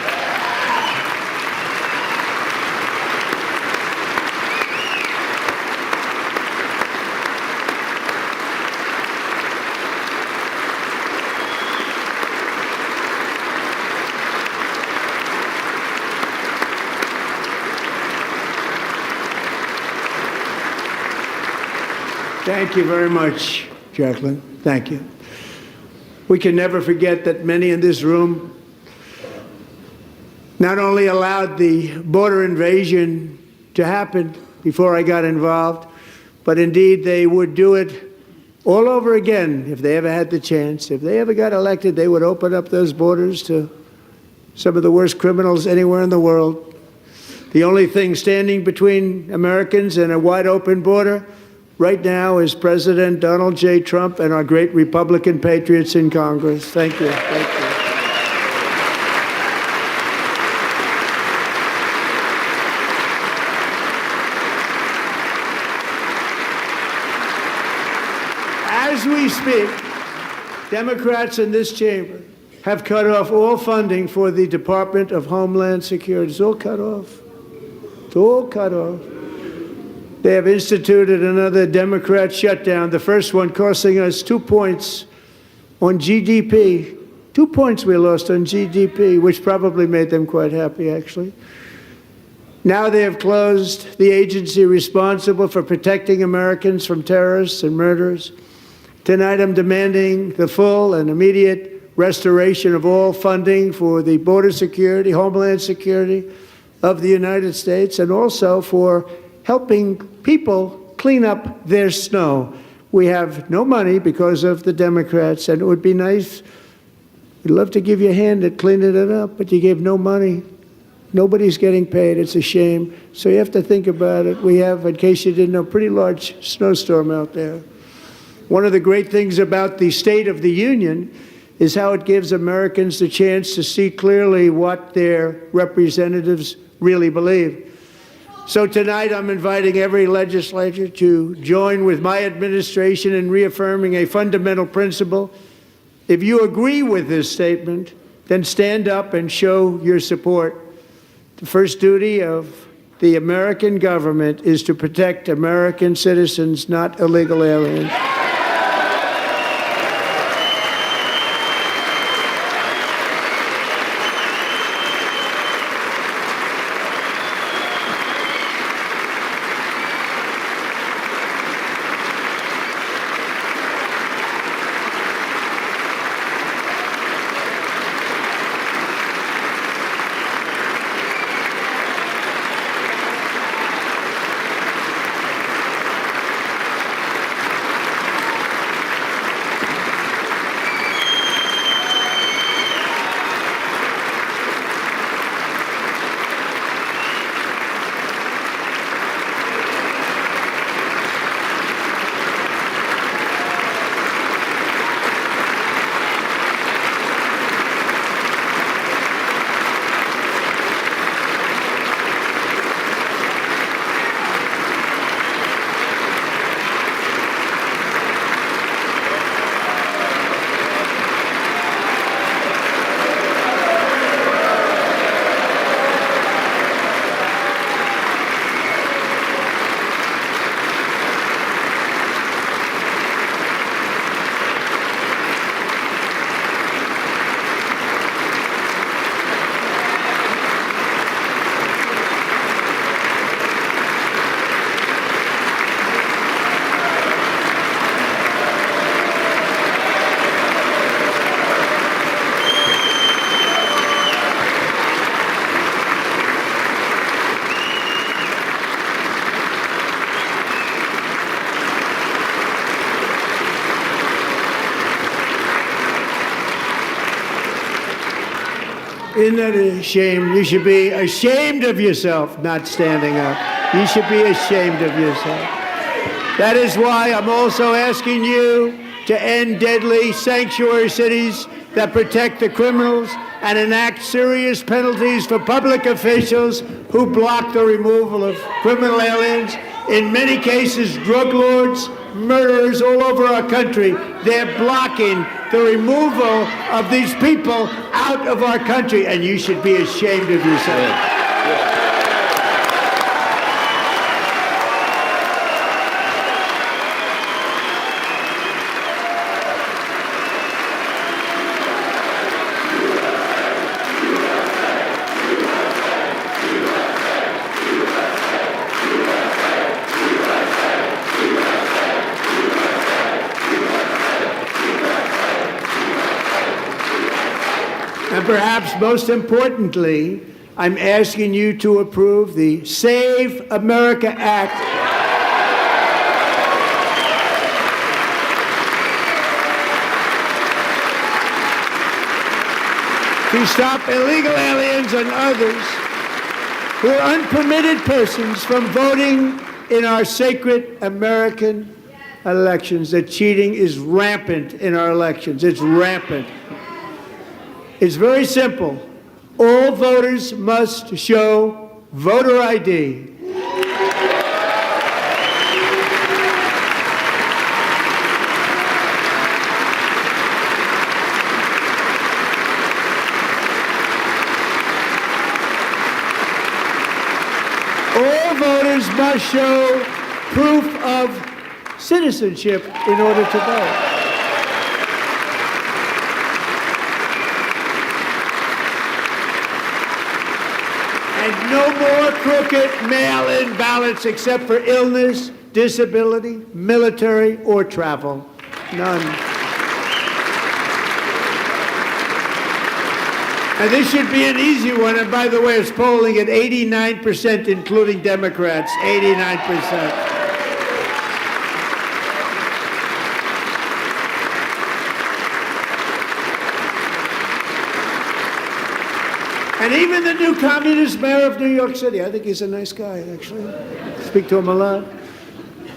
S1: Thank you very much, Jacqueline. Thank you. We can never forget that many in this room not only allowed the border invasion to happen before I got involved, but indeed they would do it all over again if they ever had the chance. If they ever got elected, they would open up those borders to some of the worst criminals anywhere in the world. The only thing standing between Americans and a wide open border right now is President Donald J. Trump and our great Republican patriots in Congress. Thank you. Thank you. As we speak, Democrats in this chamber have cut off all funding for the Department of Homeland Security. It's all cut off. It's all cut off. They have instituted another Democrat shutdown, the first one costing us 2 points on GDP. 2 points we lost on GDP, which probably made them quite happy, actually. Now they have closed the agency responsible for protecting Americans from terrorists and murderers. Tonight I'm demanding the full and immediate restoration of all funding for the border security, Homeland Security of the United States, and also for helping people clean up their snow. We have no money because of the Democrats, and it would be nice, we'd love to give you a hand at cleaning it up, but you gave no money. Nobody's getting paid. It's a shame. So you have to think about it. We have, in case you didn't know, a pretty large snowstorm out there. One of the great things about the State of the Union is how it gives Americans the chance to see clearly what their representatives really believe. So tonight I'm inviting every legislator to join with my administration in reaffirming a fundamental principle. If you agree with this statement, then stand up and show your support. The first duty of the American government is to protect American citizens, not illegal aliens. Isn't that a shame? You should be ashamed of yourself not standing up. You should be ashamed of yourself. That is why I'm also asking you to end deadly sanctuary cities that protect the criminals and enact serious penalties for public officials who block the removal of criminal aliens. In many cases, drug lords, murderers all over our country, they're blocking the removal of these people out of our country, and you should be ashamed of yourself. perhaps most importantly, I'm asking you to approve the Save America Act. To stop illegal aliens and others who are unpermitted persons from voting in our sacred American elections. That cheating is rampant in our elections. It's rampant. It's very simple. All voters must show voter ID. All voters must show proof of citizenship in order to vote. And no more crooked mail-in ballots except for illness, disability, military, or travel. None. And this should be an easy one. And by the way, it's polling at 89%, including Democrats. 89%. And even the new communist mayor of New York City, I think he's a nice guy, actually. Speak to him a lot.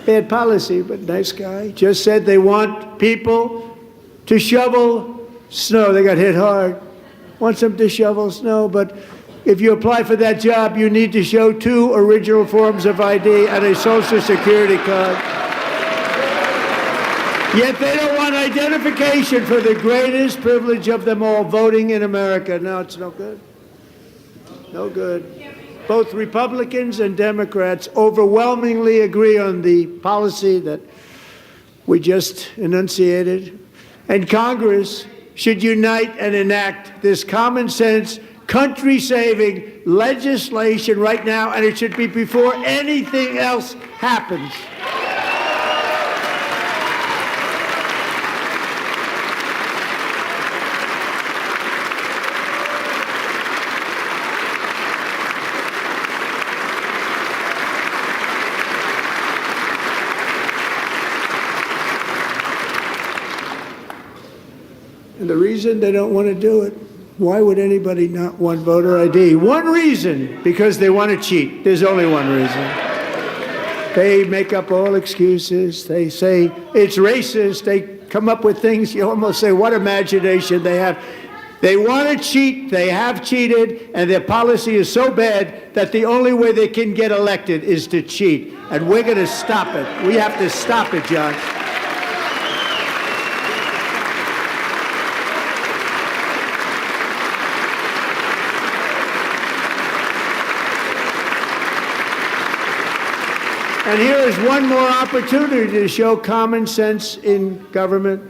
S1: Bad policy, but nice guy. Just said they want people to shovel snow. They got hit hard. Wants them to shovel snow, but if you apply for that job, you need to show 2 original forms of ID and a Social Security card. Yet they don't want identification for the greatest privilege of them all, voting in America. No, it's no good. No good. Both Republicans and Democrats overwhelmingly agree on the policy that we just enunciated. And Congress should unite and enact this common sense, country-saving legislation right now, and it should be before anything else happens. And the reason they don't want to do it, why would anybody not want voter ID? One reason, because they want to cheat. There's only one reason. They make up all excuses. They say it's racist. They come up with things. You almost say, what imagination they have. They want to cheat. They have cheated. And their policy is so bad that the only way they can get elected is to cheat. And we're going to stop it. We have to stop it, John. And here is one more opportunity to show common sense in government.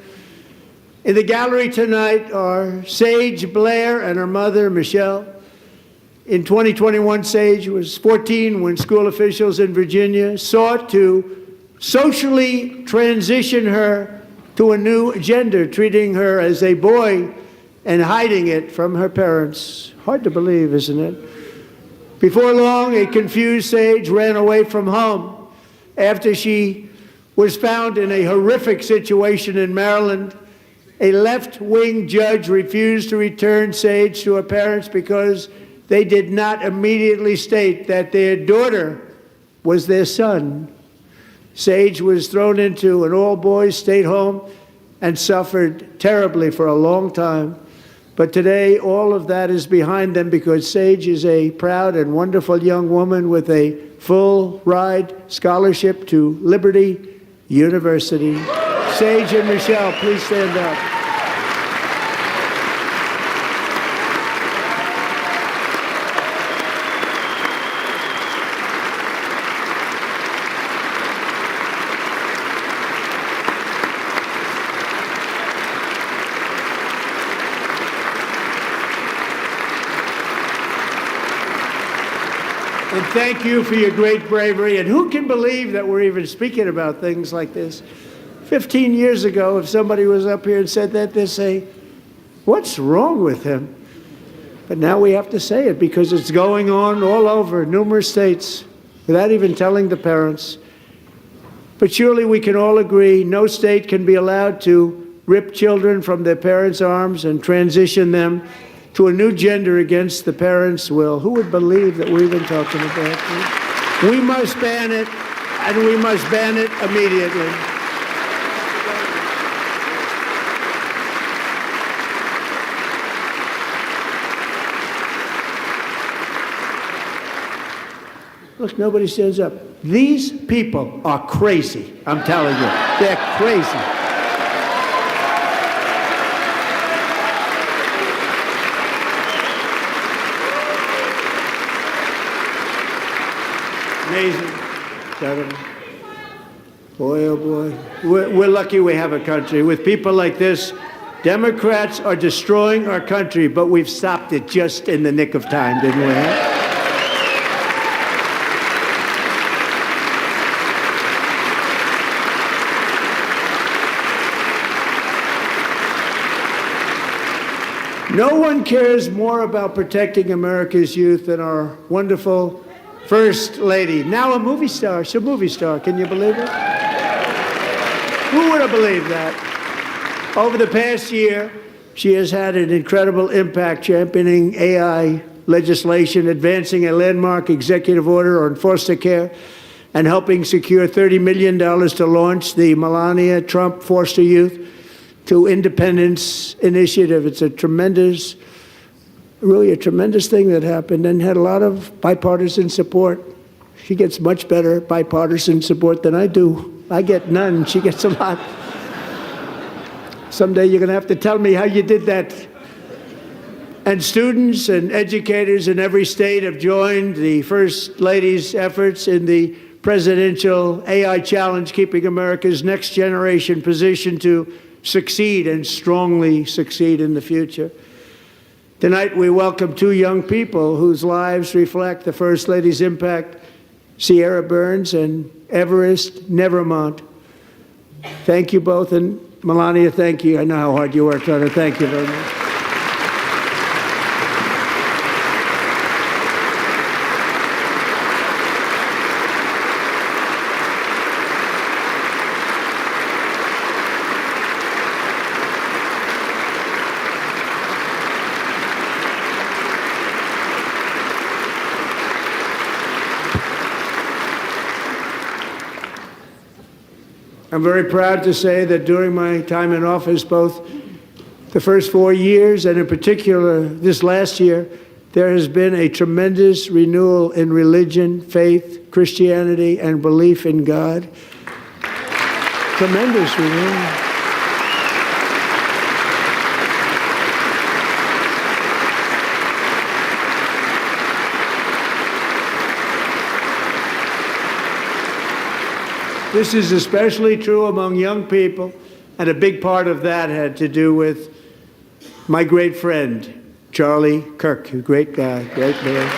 S1: In the gallery tonight are Sage Blair and her mother, Michelle. In 2021, Sage was 14 when school officials in Virginia sought to socially transition her to a new gender, treating her as a boy and hiding it from her parents. Hard to believe, isn't it? Before long, a confused Sage ran away from home after she was found in a horrific situation in Maryland. A left-wing judge refused to return Sage to her parents because they did not immediately state that their daughter was their son. Sage was thrown into an all-boys state home and suffered terribly for a long time. But today, all of that is behind them because Sage is a proud and wonderful young woman with a full-ride scholarship to Liberty University. Sage and Michelle, please stand up. And thank you for your great bravery. And who can believe that we're even speaking about things like this? 15 years ago, if somebody was up here and said that, they'd say, what's wrong with him? But now we have to say it because it's going on all over numerous states without even telling the parents. But surely we can all agree no state can be allowed to rip children from their parents' arms and transition them to a new gender against the parents' will. Who would believe that we're even talking about this? We must ban it, and we must ban it immediately. Look, nobody stands up. These people are crazy, I'm telling you. They're crazy. Amazing. Incredible. Boy, oh boy. We're lucky we have a country. With people like this, Democrats are destroying our country, but we've stopped it just in the nick of time, didn't we? Huh? No one cares more about protecting America's youth than our wonderful First Lady, now a movie star. She's a movie star. Can you believe it? Who would have believed that? Over the past year, she has had an incredible impact championing AI legislation, advancing a landmark executive order on foster care, and helping secure $30 million to launch the Melania Trump Foster Youth to Independence Initiative. It's a tremendous, really a tremendous thing that happened and had a lot of bipartisan support. She gets much better bipartisan support than I do. I get none. She gets a lot. Someday you're going to have to tell me how you did that. And students and educators in every state have joined the First Lady's efforts in the presidential AI challenge, keeping America's next generation positioned to succeed and strongly succeed in the future. Tonight, we welcome two young people whose lives reflect the First Lady's impact, Sierra Burns and Everest Nevermont. Thank you both, and Melania, thank you. I know how hard you worked on it. Thank you very much. I'm very proud to say that during my time in office, both the first 4 years and in particular this last year, there has been a tremendous renewal in religion, faith, Christianity, and belief in God. Tremendous renewal. This is especially true among young people, and a big part of that had to do with my great friend, Charlie Kirk, a great guy, great man.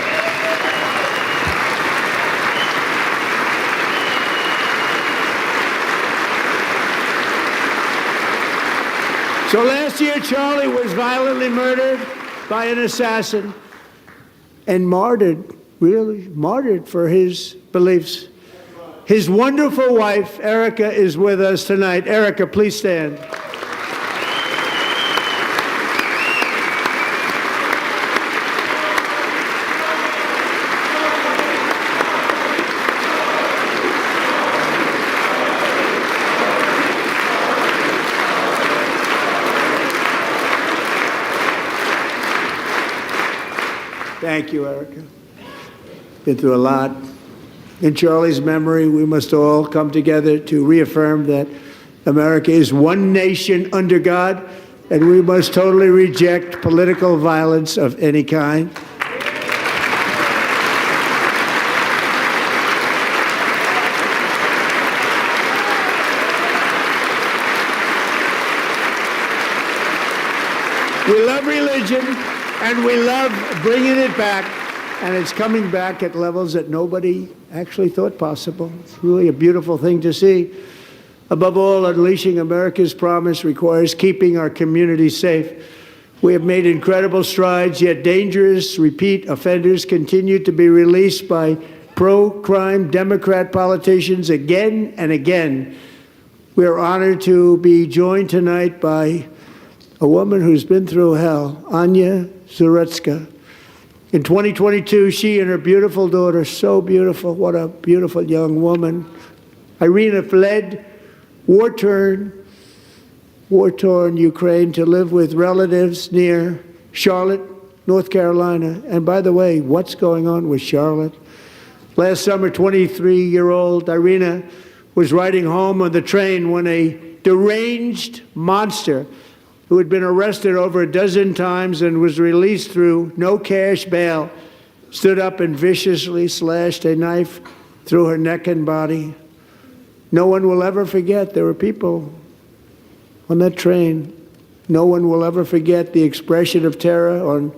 S1: So last year, Charlie was violently murdered by an assassin and martyred, really martyred for his beliefs. His wonderful wife, Erica, is with us tonight. Erica, please stand. Thank you, Erica. Been through a lot. In Charlie's memory, we must all come together to reaffirm that America is one nation under God, and we must totally reject political violence of any kind. We love religion, and we love bringing it back. And it's coming back at levels that nobody actually thought possible. It's really a beautiful thing to see. Above all, unleashing America's promise requires keeping our communities safe. We have made incredible strides, yet dangerous repeat offenders continue to be released by pro-crime Democrat politicians again and again. We are honored to be joined tonight by a woman who's been through hell, Anya Zarutska. In 2022, she and her beautiful daughter, so beautiful, what a beautiful young woman, Irina, fled war-torn Ukraine to live with relatives near Charlotte, North Carolina. And by the way, what's going on with Charlotte? Last summer, 23-year-old Irina was riding home on the train when a deranged monster who had been arrested over a dozen times and was released through no cash bail stood up and viciously slashed a knife through her neck and body. No one will ever forget. There were people on that train. No one will ever forget the expression of terror on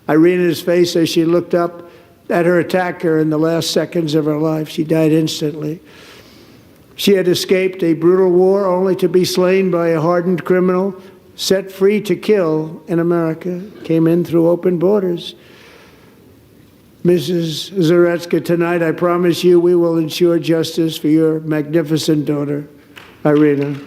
S1: Irina's face as she looked up at her attacker in the last seconds of her life. She died instantly. She had escaped a brutal war only to be slain by a hardened criminal set free to kill in America. Came in through open borders. Mrs. Zarutska, tonight I promise you we will ensure justice for your magnificent daughter, Irina.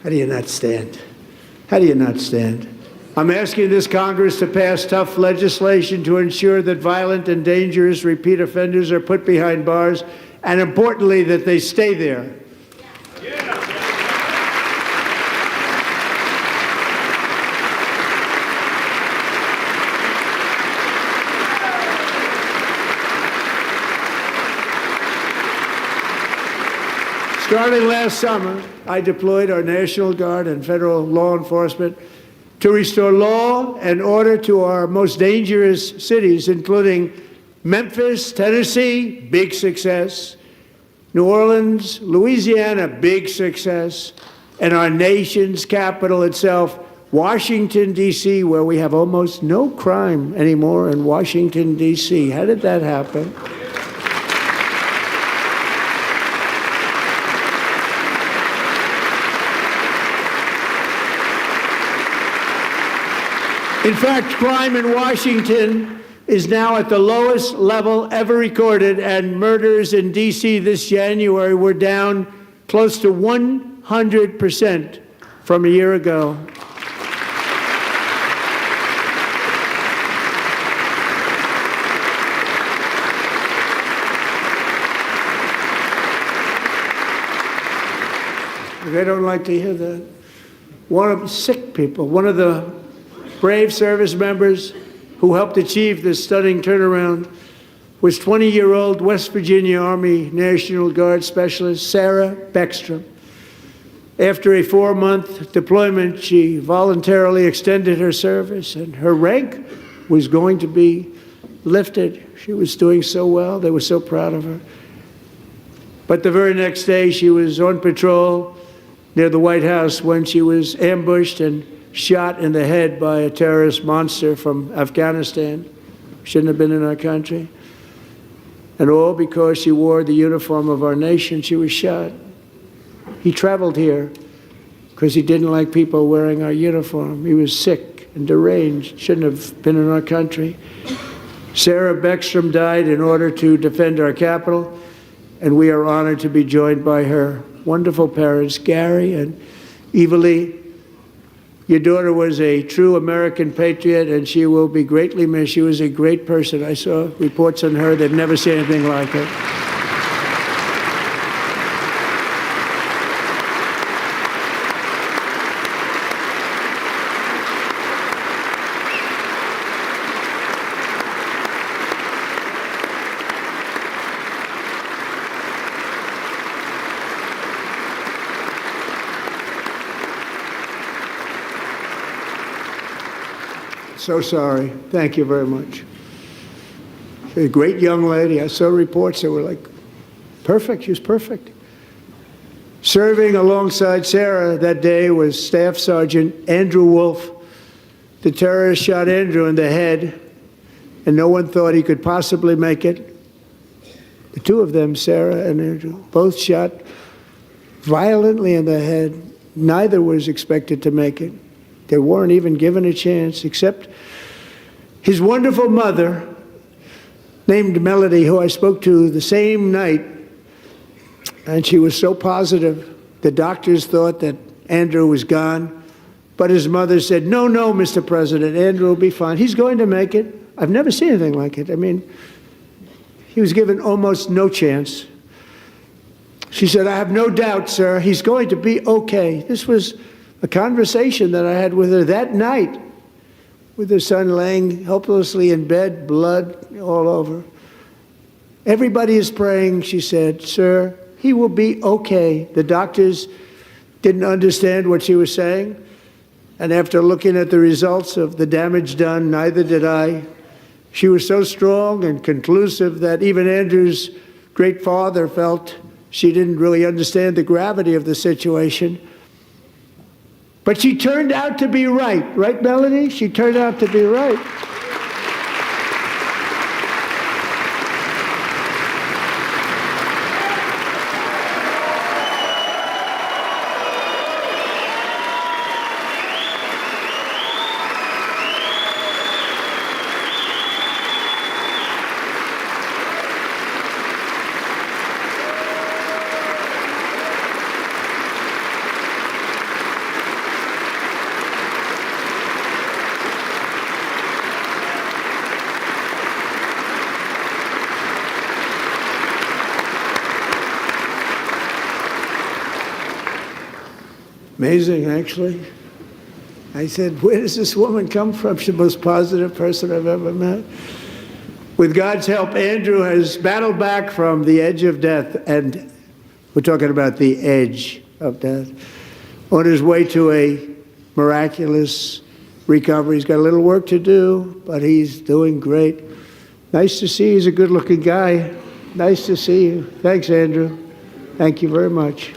S1: How do you not stand? How do you not stand? I'm asking this Congress to pass tough legislation to ensure that violent and dangerous repeat offenders are put behind bars, and importantly, that they stay there. Starting last summer, I deployed our National Guard and federal law enforcement to restore law and order to our most dangerous cities, including Memphis, Tennessee, big success, New Orleans, Louisiana, big success, and our nation's capital itself, Washington, D.C., where we have almost no crime anymore in Washington, D.C. How did that happen? In fact, crime in Washington is now at the lowest level ever recorded, and murders in D.C. this January were down close to 100% from a year ago. They don't like to hear that. One of the sick people, one of the brave service members who helped achieve this stunning turnaround was 20-year-old West Virginia Army National Guard Specialist Sarah Beckstrom. After a 4-month deployment, she voluntarily extended her service, and her rank was going to be lifted. She was doing so well. They were so proud of her. But the very next day, she was on patrol near the White House when she was ambushed and shot in the head by a terrorist monster from Afghanistan. Shouldn't have been in our country. And all because she wore the uniform of our nation. She was shot. He traveled here because he didn't like people wearing our uniform. He was sick and deranged. Shouldn't have been in our country. Sarah Beckstrom died in order to defend our capital, and we are honored to be joined by her wonderful parents, Gary and Eva Lee. Your daughter was a true American patriot, and she will be greatly missed. She was a great person. I saw reports on her. They've never seen anything like it. So sorry. Thank you very much. A great young lady. I saw reports that were like Perfect. She was perfect. Serving alongside Sarah that day was Staff Sergeant Andrew Wolf. The terrorist shot Andrew in the head, and no one thought he could possibly make it. The two of them, Sarah and Andrew, both shot violently in the head. Neither was expected to make it. They weren't even given a chance, except his wonderful mother, named Melody, who I spoke to the same night, and she was so positive. The doctors thought that Andrew was gone, but his mother said, no, Mr. President, Andrew will be fine. He's going to make it. I've never seen anything like it. I mean, he was given almost no chance. She said, I have no doubt, sir, he's going to be okay. This was a conversation that I had with her that night, with her son laying helplessly in bed, blood all over. Everybody is praying, she said, sir, he will be okay. The doctors didn't understand what she was saying. And after looking at the results of the damage done, neither did I. She was so strong and conclusive that even Andrew's great father felt she didn't really understand the gravity of the situation. But she turned out to be right. Right, Melody? She turned out to be right. Amazing, actually. I said, where does this woman come from? She's the most positive person I've ever met. With God's help, Andrew has battled back from the edge of death, and we're talking about the edge of death, on his way to a miraculous recovery. He's got a little work to do, but he's doing great. Nice to see you. He's a good-looking guy. Nice to see you. Thanks, Andrew. Thank you very much.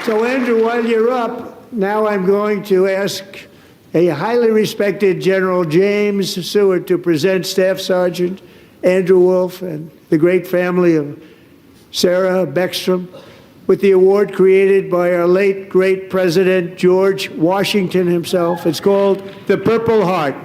S1: So, Andrew, while you're up, now I'm going to ask a highly respected General James Seward to present Staff Sergeant Andrew Wolf and the great family of Sarah Beckstrom with the award created by our late, great President George Washington himself. It's called the Purple Heart.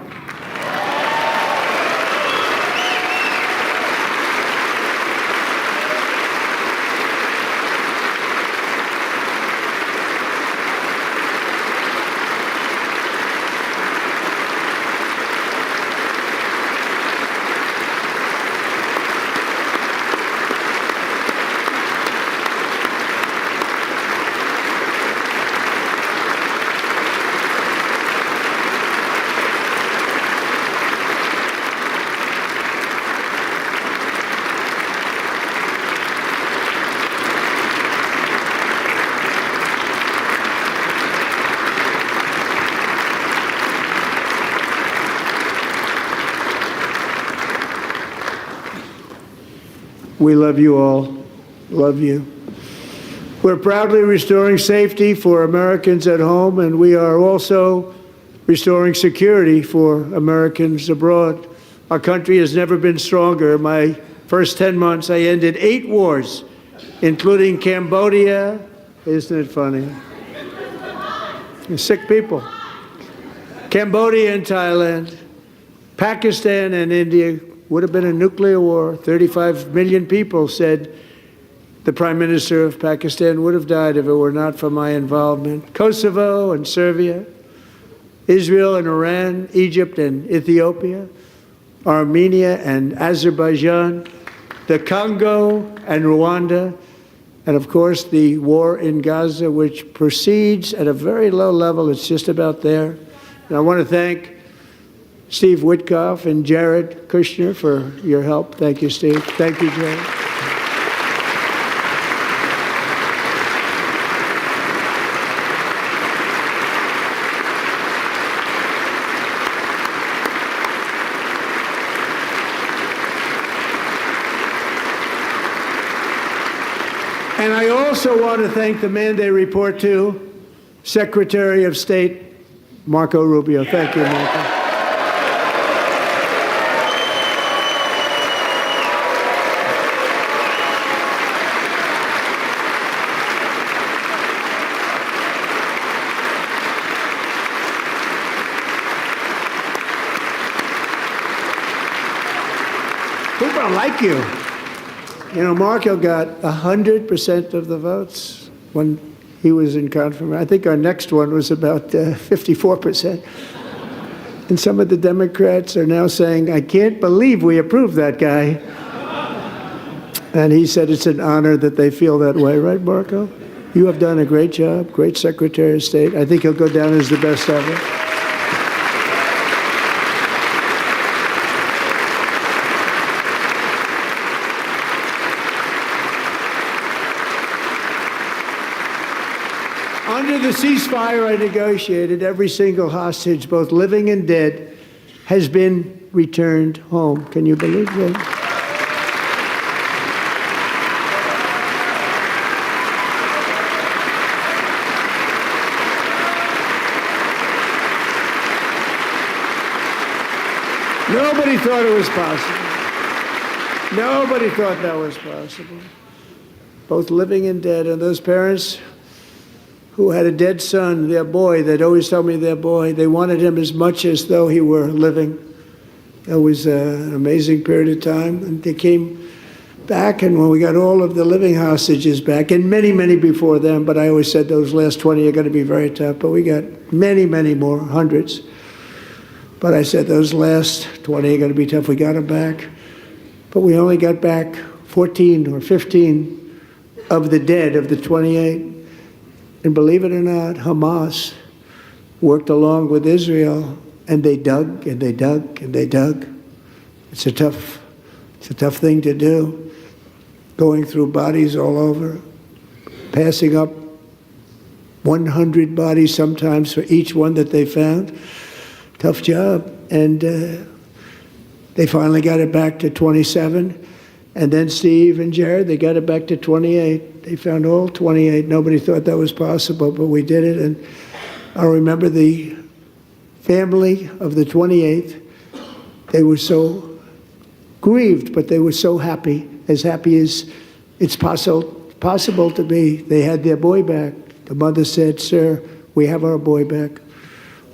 S1: We love you all. Love you. We're proudly restoring safety for Americans at home, and we are also restoring security for Americans abroad. Our country has never been stronger. My first 10 months, I ended 8 wars, including Cambodia. Isn't it funny? Sick people. Cambodia and Thailand, Pakistan and India. Would have been a nuclear war. 35 million people said the Prime Minister of Pakistan would have died if it were not for my involvement. Kosovo and Serbia, Israel and Iran, Egypt and Ethiopia, Armenia and Azerbaijan, the Congo and Rwanda, and of course the war in Gaza, which proceeds at a very low level. It's just about there. And I want to thank Steve Witkoff and Jared Kushner for your help. Thank you, Steve. Thank you, Jared. And I also want to thank the man they report to, Secretary of State Marco Rubio. Thank you, Marco. People don't like you. You know, Marco got 100% of the votes when he was in confirmation. I think our next one was about 54%. And some of the Democrats are now saying, I can't believe we approved that guy. And he said it's an honor that they feel that way, right, Marco? You have done a great job, great Secretary of State. I think he'll go down as the best ever. Under the ceasefire I negotiated, every single hostage, both living and dead, has been returned home. Can you believe that? Nobody thought it was possible. Nobody thought that was possible. Both living and dead, and those parents who had a dead son, their boy, they'd always tell me their boy, they wanted him as much as though he were living. It was an amazing period of time. And they came back, and when we got all of the living hostages back, and many, many before them, but I always said those last 20 are going to be very tough, but we got many, many more, hundreds. But I said those last 20 are going to be tough. We got them back. But we only got back 14 or 15 of the dead, of the 28. And believe it or not, Hamas worked along with Israel, and they dug and they dug and they dug. It's a tough thing to do, going through bodies all over, passing up 100 bodies sometimes for each one that they found. Tough job. And they finally got it back to 27. And then Steve and Jared, they got it back to 28. They found all 28. Nobody thought that was possible, but we did it. And I remember the family of the 28th. They were so grieved, but they were so happy as it's possible to be. They had their boy back. The mother said, "Sir, we have our boy back."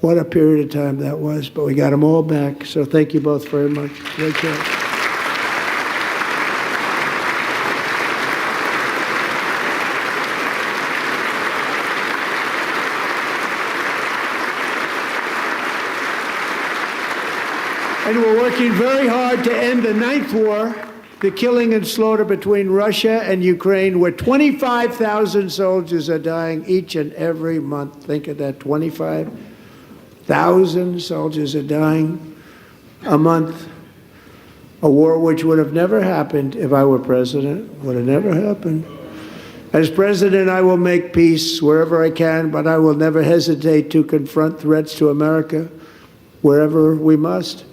S1: What a period of time that was, but we got them all back. So thank you both very much. Great job. And we're working very hard to end the ninth war, the killing and slaughter between Russia and Ukraine, where 25,000 soldiers are dying each and every month. Think of that, 25,000 soldiers are dying a month. A war which would have never happened if I were president, would have never happened. As president, I will make peace wherever I can, but I will never hesitate to confront threats to America wherever we must.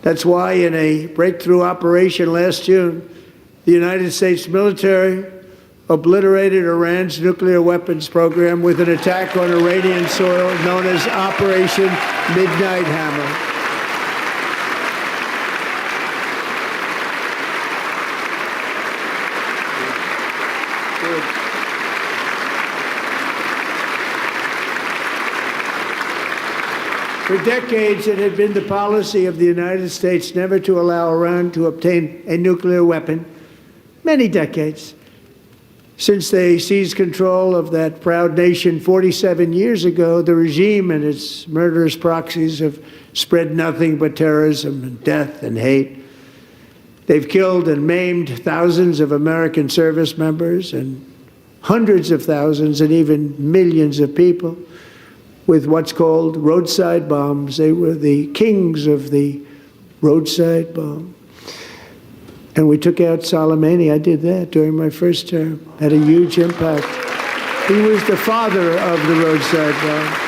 S1: That's why in a breakthrough operation last June, the United States military obliterated Iran's nuclear weapons program with an attack on Iranian soil known as Operation Midnight Hammer. For decades, it had been the policy of the United States never to allow Iran to obtain a nuclear weapon. Many decades. Since they seized control of that proud nation 47 years ago, the regime and its murderous proxies have spread nothing but terrorism and death and hate. They've killed and maimed thousands of American service members and hundreds of thousands and even millions of people. with what's called roadside bombs. They were the kings of the roadside bomb. And we took out Soleimani. I did that during my first term. Had a huge impact. He was the father of the roadside bomb.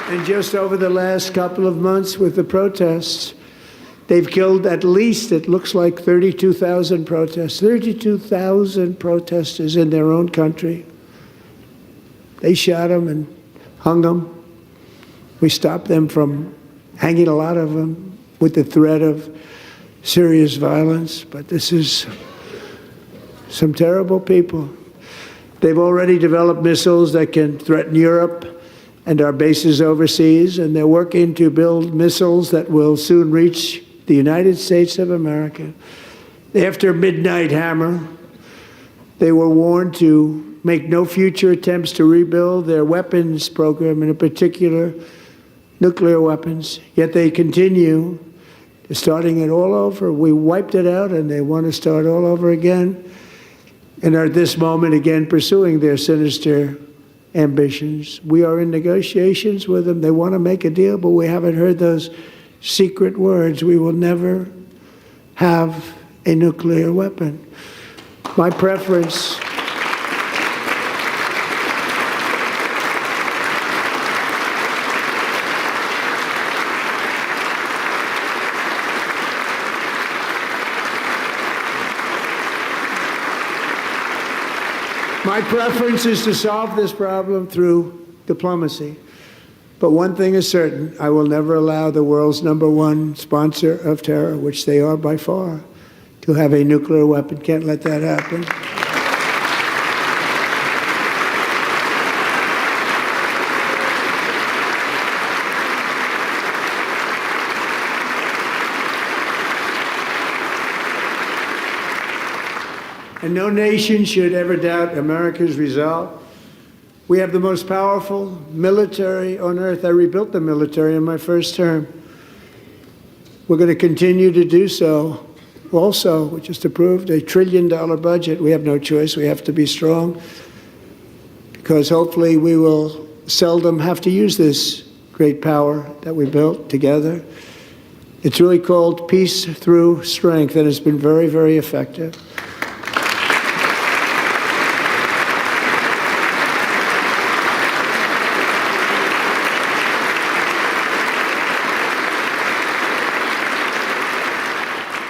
S1: And just over the last couple of months with the protests, they've killed at least, it looks like 32,000 protesters, 32,000 protesters in their own country. They shot them and hung them. We stopped them from hanging a lot of them with the threat of serious violence. But this is some terrible people. They've already developed missiles that can threaten Europe and our bases overseas, and they're working to build missiles that will soon reach the United States of America. After Midnight Hammer, they were warned to make no future attempts to rebuild their weapons program, and in particular, nuclear weapons. Yet they continue, starting it all over. We wiped it out, and they want to start all over again, and are at this moment again pursuing their sinister ambitions. We are in negotiations with them. They want to make a deal, but we haven't heard those secret words. We will never have a nuclear weapon. My preference is to solve this problem through diplomacy. But one thing is certain, I will never allow the world's #1 sponsor of terror, which they are by far, to have a nuclear weapon. Can't let that happen. And no nation should ever doubt America's resolve. We have the most powerful military on earth. I rebuilt the military in my first term. We're going to continue to do so. Also, we just approved a $1 trillion budget. We have no choice. We have to be strong, because hopefully we will seldom have to use this great power that we built together. It's really called Peace Through Strength, and it's been very, very effective.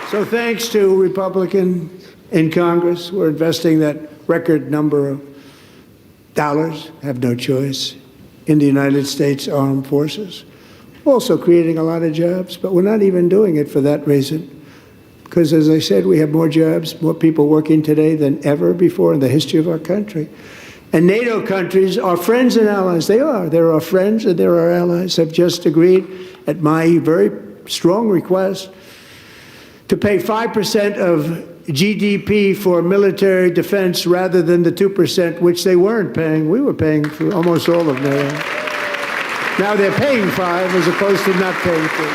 S1: So thanks to Republicans in Congress, we're investing that record number of dollars, have no choice, in the United States Armed Forces. Also creating a lot of jobs, but we're not even doing it for that reason. Because as I said, we have more jobs, more people working today than ever before in the history of our country. And NATO countries are friends and allies. They are. They're our friends and they're our allies. Have just agreed, at my very strong request, to pay 5% of GDP for military defense rather than the 2%, which they weren't paying. We were paying for almost all of NATO. Now they're paying 5 as opposed to not paying 4.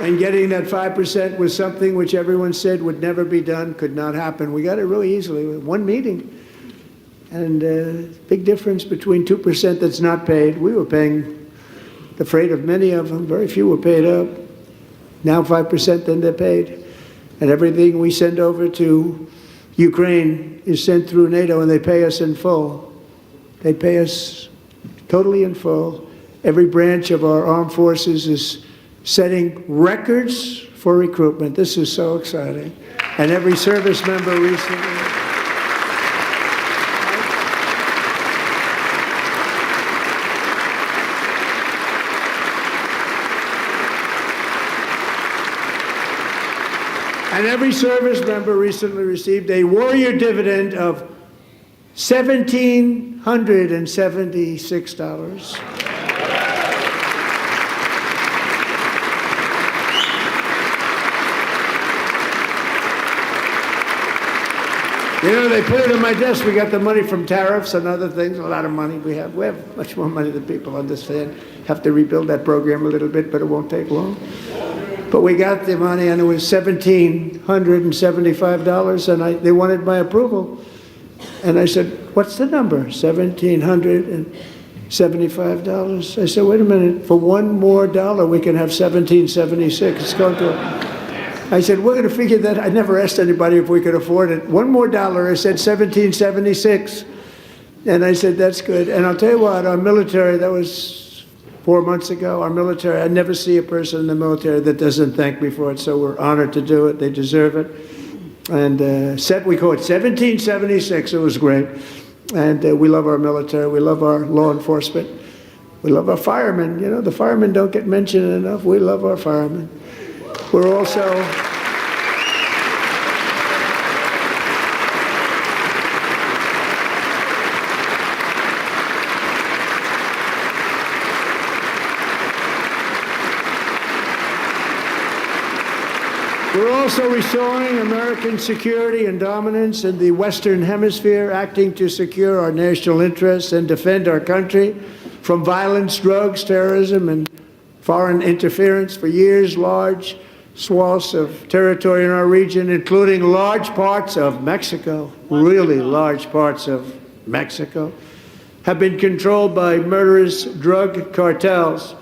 S1: And getting that 5% was something which everyone said would never be done, could not happen. We got it really easily with one meeting. And big difference between 2% that's not paid. We were paying the freight of many of them. Very few were paid up. Now 5%, then they're paid. And everything we send over to Ukraine is sent through NATO, and they pay us in full. They pay us totally in full. Every branch of our armed forces is setting records for recruitment. This is so exciting. And every service member recently. And every service member recently received a warrior dividend of $1,776. You know, they put it on my desk. We got the money from tariffs and other things, a lot of money we have. We have much more money than people understand. Have to rebuild that program a little bit, but it won't take long. But we got the money, and it was $1,775, and they wanted my approval. And I said, what's the number? $1,775. I said, wait a minute, for one more dollar, we can have $1,776. It's going to... I said, we're going to figure that. I never asked anybody if we could afford it. One more dollar, I said $1,776. And I said, that's good. And I'll tell you what, our military, that was 4 months ago, our military, I never see a person in the military that doesn't thank me for it, so we're honored to do it. They deserve it. And we call it 1776. It was great. And we love our military. We love our law enforcement. We love our firemen. You know, the firemen don't get mentioned enough. We love our firemen. We're also restoring American security and dominance in the Western Hemisphere, acting to secure our national interests and defend our country from violence, drugs, terrorism, and foreign interference. For years, large swaths of territory in our region, including large parts of Mexico, really large parts of Mexico, have been controlled by murderous drug cartels.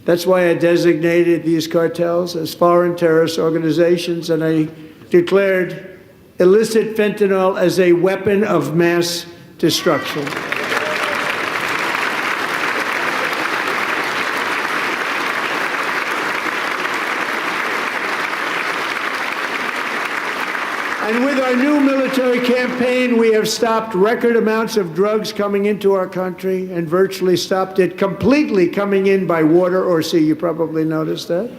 S1: That's why I designated these cartels as foreign terrorist organizations, and I declared illicit fentanyl as a weapon of mass destruction. And with our new military campaign, we have stopped record amounts of drugs coming into our country and virtually stopped it completely coming in by water or sea. You probably noticed that.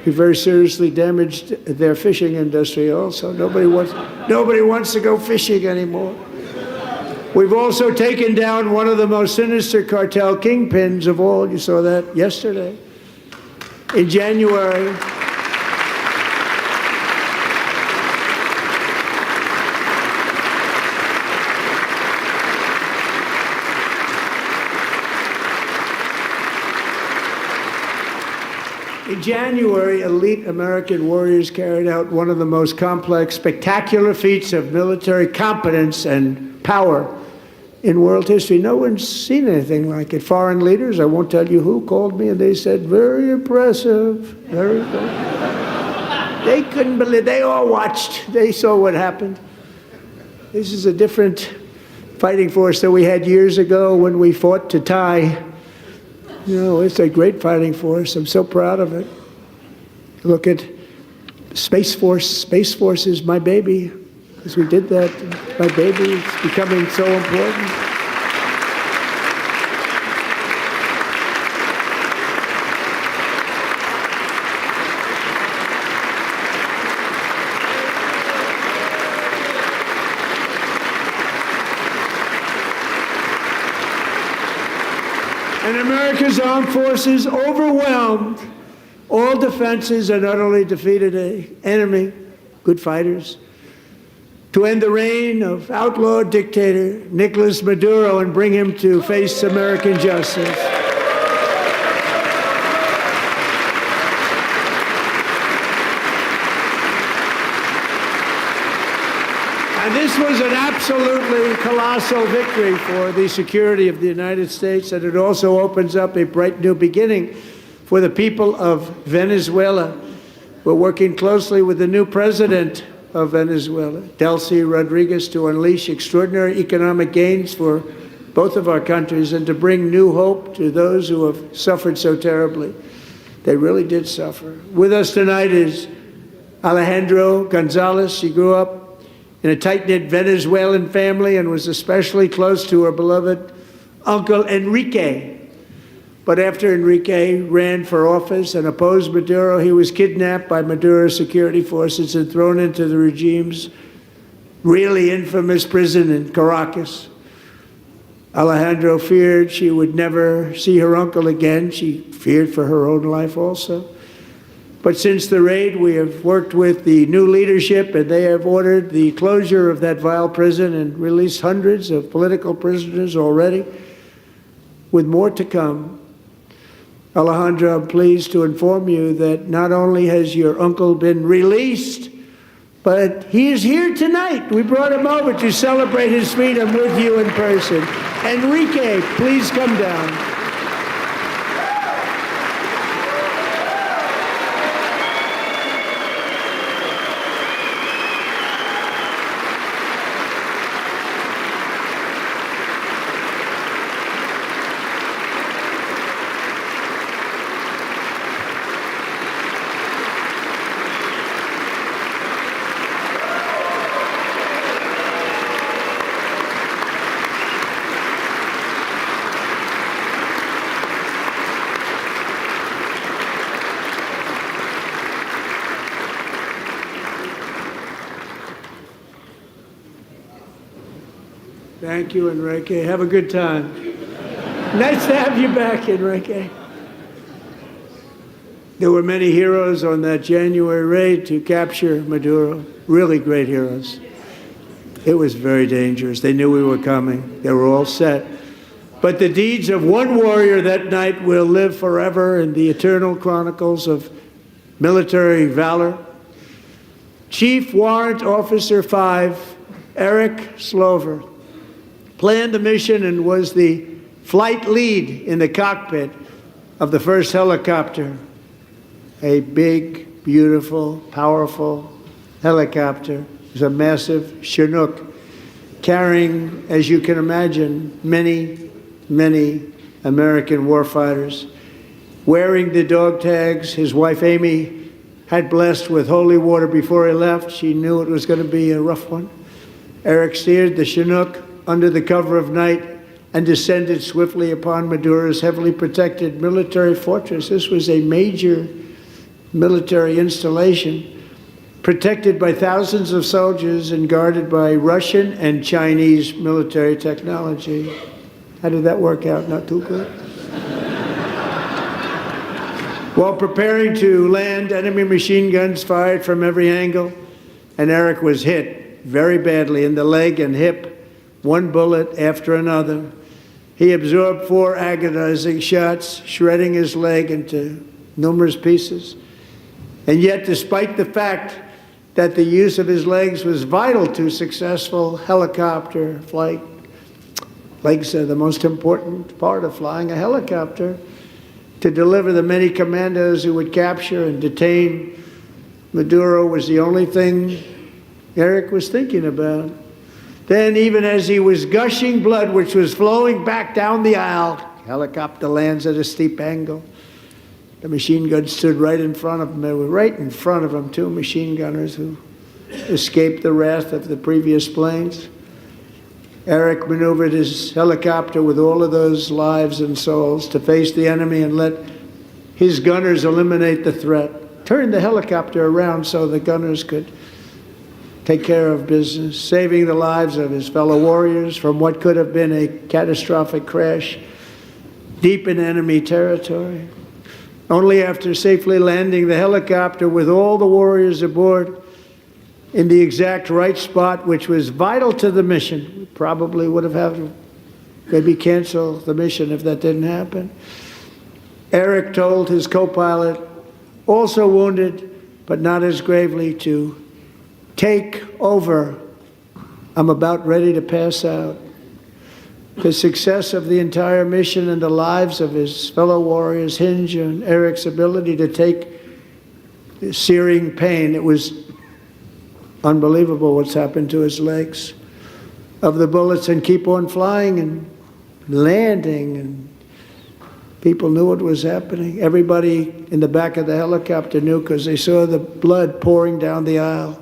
S1: We very seriously damaged their fishing industry also. Nobody wants to go fishing anymore. We've also taken down one of the most sinister cartel kingpins of all. You saw that yesterday. In January, elite American warriors carried out one of the most complex, spectacular feats of military competence and power in world history. No one's seen anything like it. Foreign leaders, I won't tell you who, called me and they said, very impressive, very good. They couldn't believe, they all watched, they saw what happened. This is a different fighting force that we had years ago when we fought to tie. You know, it's a great fighting force. I'm so proud of it. Look at Space Force. Space Force is my baby, because we did that. My baby is becoming so important. And America's armed forces overwhelmed all defenses and utterly defeated an enemy, good fighters, to end the reign of outlaw dictator Nicolas Maduro and bring him to face American justice. And this was an absolutely colossal victory for the security of the United States, and it also opens up a bright new beginning for the people of Venezuela. We're working closely with the new president of Venezuela, Delcy Rodriguez, to unleash extraordinary economic gains for both of our countries and to bring new hope to those who have suffered so terribly. They really did suffer. With us tonight is Alejandro Gonzalez. She grew up in a tight-knit Venezuelan family and was especially close to her beloved uncle Enrique. But after Enrique ran for office and opposed Maduro, he was kidnapped by Maduro's security forces and thrown into the regime's really infamous prison in Caracas. Alejandro feared she would never see her uncle again. She feared for her own life also. But since the raid, we have worked with the new leadership, and they have ordered the closure of that vile prison and released hundreds of political prisoners already, with more to come. Alejandra, I'm pleased to inform you that not only has your uncle been released, but he is here tonight. We brought him over to celebrate his freedom with you in person. Enrique, please come down. Thank you, Enrique. Have a good time. Nice to have you back, Enrique. There were many heroes on that January raid to capture Maduro, really great heroes. It was very dangerous. They knew we were coming. They were all set. But the deeds of one warrior that night will live forever in the eternal chronicles of military valor. Chief Warrant Officer 5, Eric Slover, planned the mission and was the flight lead in the cockpit of the first helicopter, a big, beautiful, powerful helicopter. It was a massive Chinook carrying, as you can imagine, many, many American warfighters. Wearing the dog tags, his wife Amy had blessed with holy water before he left. She knew it was going to be a rough one. Eric steered the Chinook under the cover of night and descended swiftly upon Maduro's heavily protected military fortress. This was a major military installation, protected by thousands of soldiers and guarded by Russian and Chinese military technology. How did that work out? Not too good? While preparing to land, enemy machine guns fired from every angle, and Eric was hit very badly in the leg and hip, one bullet after another. He absorbed 4 agonizing shots, shredding his leg into numerous pieces. And yet, despite the fact that the use of his legs was vital to successful helicopter flight, legs are the most important part of flying a helicopter, to deliver the many commandos who would capture and detain Maduro was the only thing Eric was thinking about. Then, even as he was gushing blood, which was flowing back down the aisle, helicopter lands at a steep angle. The machine gun stood right in front of him. They were right in front of him, 2 machine gunners who escaped the wrath of the previous planes. Eric maneuvered his helicopter with all of those lives and souls to face the enemy and let his gunners eliminate the threat. Turned the helicopter around so the gunners could take care of business, saving the lives of his fellow warriors from what could have been a catastrophic crash deep in enemy territory. Only after safely landing the helicopter with all the warriors aboard in the exact right spot, which was vital to the mission, we probably would have had to maybe cancel the mission if that didn't happen. Eric told his co-pilot, also wounded but not as gravely, to take over. I'm about ready to pass out. The success of the entire mission and the lives of his fellow warriors hinge on Eric's ability to take searing pain. It was unbelievable what's happened to his legs of the bullets, and keep on flying and landing, and people knew what was happening. Everybody in the back of the helicopter knew because they saw the blood pouring down the aisle.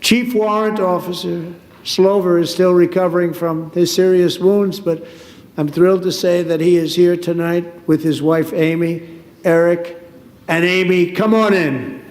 S1: Chief Warrant Officer Slover is still recovering from his serious wounds, but I'm thrilled to say that he is here tonight with his wife Amy, Eric, and Amy, come on in.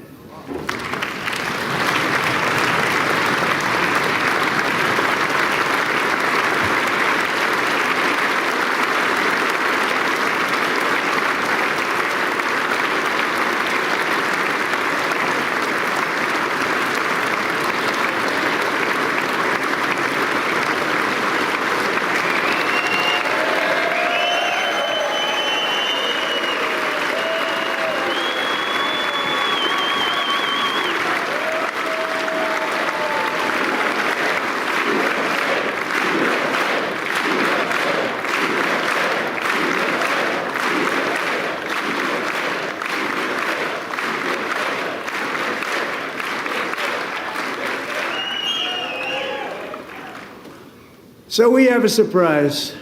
S1: So we have a surprise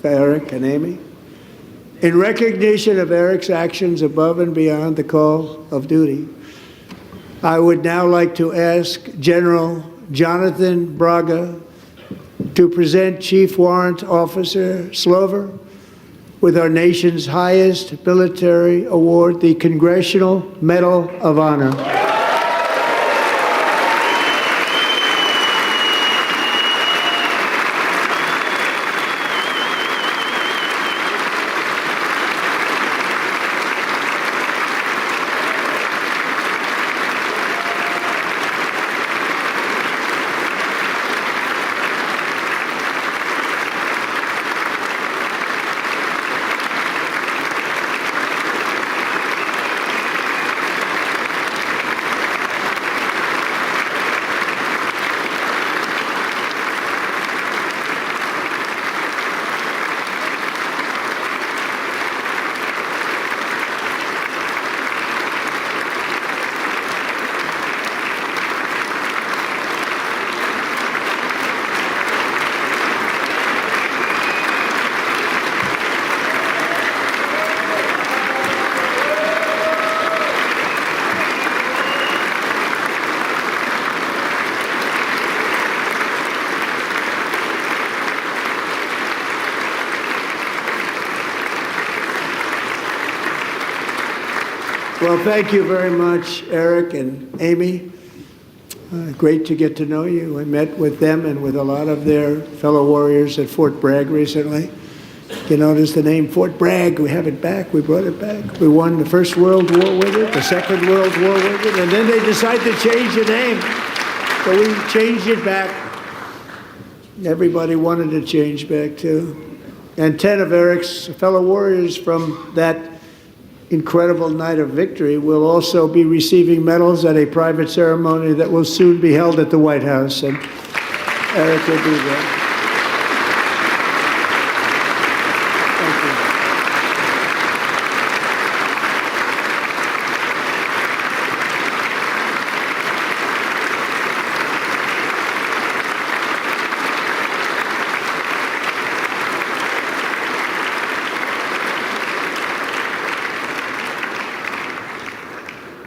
S1: for Eric and Amy. In recognition of Eric's actions above and beyond the call of duty, I would now like to ask General Jonathan Braga to present Chief Warrant Officer Slover with our nation's highest military award, the Congressional Medal of Honor. Well, thank you very much, Eric and Amy. Great to get to know you. I met with them and with a lot of their fellow warriors at Fort Bragg recently. You notice the name Fort Bragg, we have it back, we brought it back. We won the First World War with it, the Second World War with it, and then they decided to change the name. So we changed it back. Everybody wanted to change back too. And 10 of Eric's fellow warriors from that incredible night of victory will also be receiving medals at a private ceremony that will soon be held at the White House, and Eric will be there. Thank you.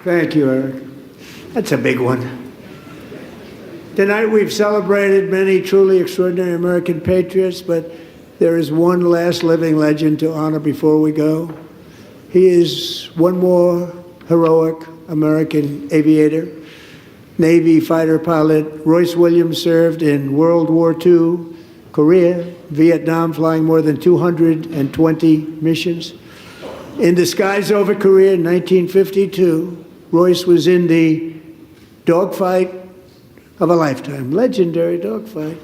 S1: Thank you, Eric. That's a big one. Tonight we've celebrated many truly extraordinary American patriots, but there is one last living legend to honor before we go. He is one more heroic American aviator, Navy fighter pilot. Royce Williams served in World War II, Korea, Vietnam, flying more than 220 missions. In the skies over Korea in 1952, Royce was in the dogfight of a lifetime, legendary dogfight.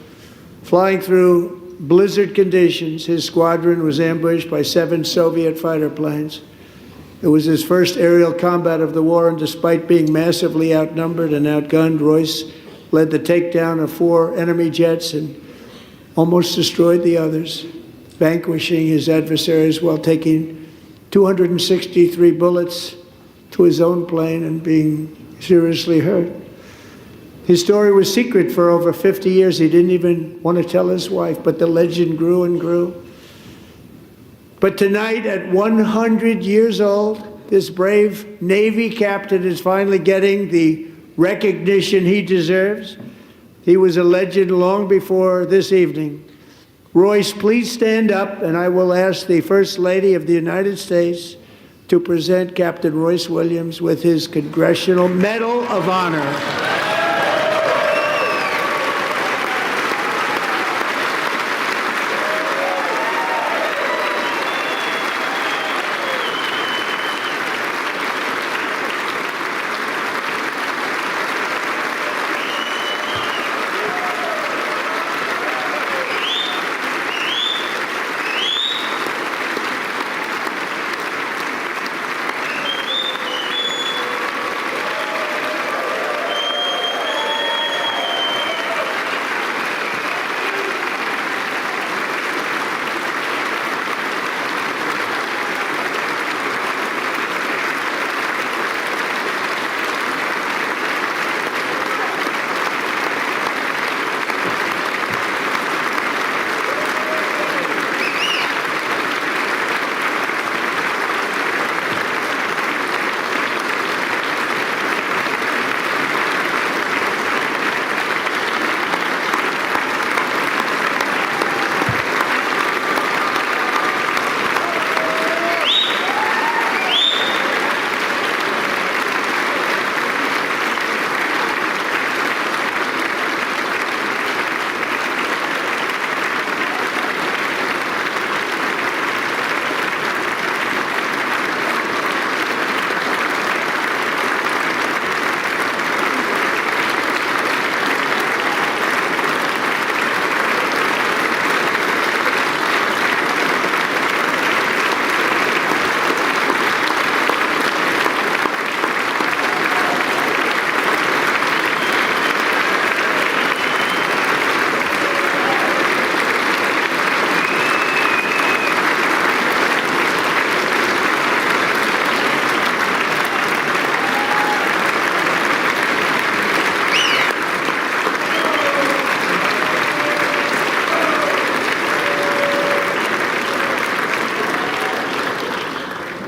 S1: Flying through blizzard conditions, his squadron was ambushed by 7 Soviet fighter planes. It was his first aerial combat of the war, and despite being massively outnumbered and outgunned, Royce led the takedown of 4 enemy jets and almost destroyed the others, vanquishing his adversaries while taking 263 bullets to his own plane and being seriously hurt. His story was secret for over 50 years. He didn't even want to tell his wife, but the legend grew and grew. But tonight, at 100 years old, this brave Navy captain is finally getting the recognition he deserves. He was a legend long before this evening. Royce, please stand up, and I will ask the First Lady of the United States to present Captain Royce Williams with his Congressional Medal of Honor.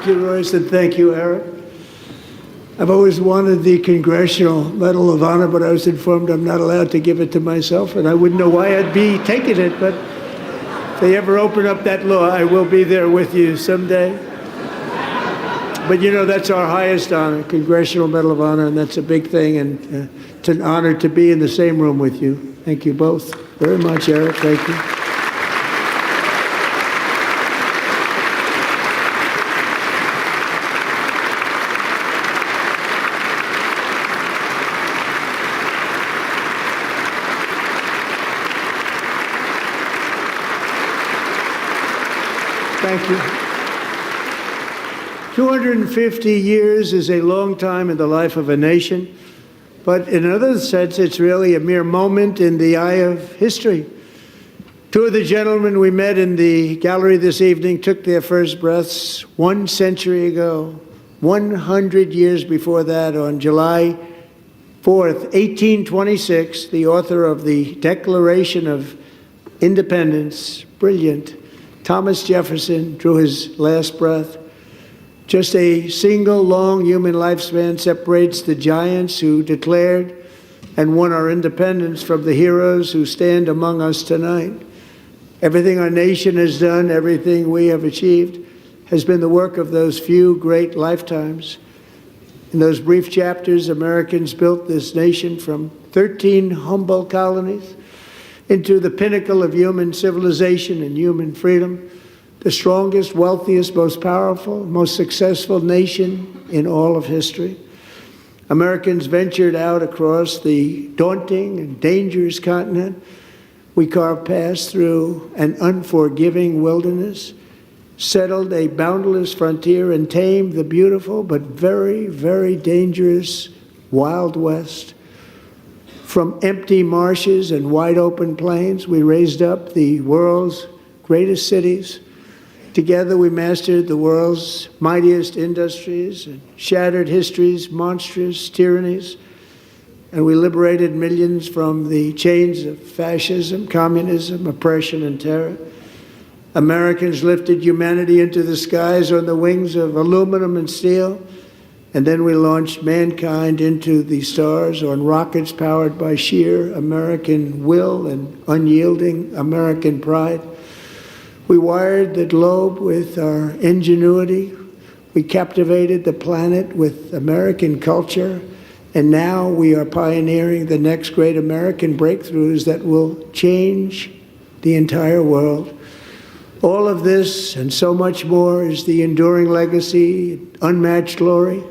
S1: Thank you, Royce, and thank you, Eric. I've always wanted the Congressional Medal of Honor, but I was informed I'm not allowed to give it to myself, and I wouldn't know why I'd be taking it, but if they ever open up that law, I will be there with you someday. But you know, that's our highest honor, Congressional Medal of Honor, and that's a big thing, and it's an honor to be in the same room with you. Thank you both very much, Eric. Thank you. Thank you. 250 years is a long time in the life of a nation, but in another sense, it's really a mere moment in the eye of history. Two of the gentlemen we met in the gallery this evening took their first breaths 1 century ago, 100 years before that, on July 4th, 1826, the author of the Declaration of Independence, brilliant, Thomas Jefferson, drew his last breath. Just a single long human lifespan separates the giants who declared and won our independence from the heroes who stand among us tonight. Everything our nation has done, everything we have achieved, has been the work of those few great lifetimes. In those brief chapters, Americans built this nation from 13 humble colonies into the pinnacle of human civilization and human freedom, the strongest, wealthiest, most powerful, most successful nation in all of history. Americans ventured out across the daunting and dangerous continent. We carved paths through an unforgiving wilderness, settled a boundless frontier, and tamed the beautiful but very, very dangerous Wild West. From empty marshes and wide open plains, we raised up the world's greatest cities. Together, we mastered the world's mightiest industries and shattered history's monstrous tyrannies. And we liberated millions from the chains of fascism, communism, oppression, and terror. Americans lifted humanity into the skies on the wings of aluminum and steel. And then we launched mankind into the stars on rockets powered by sheer American will and unyielding American pride. We wired the globe with our ingenuity. We captivated the planet with American culture. And now we are pioneering the next great American breakthroughs that will change the entire world. All of this and so much more is the enduring legacy, unmatched glory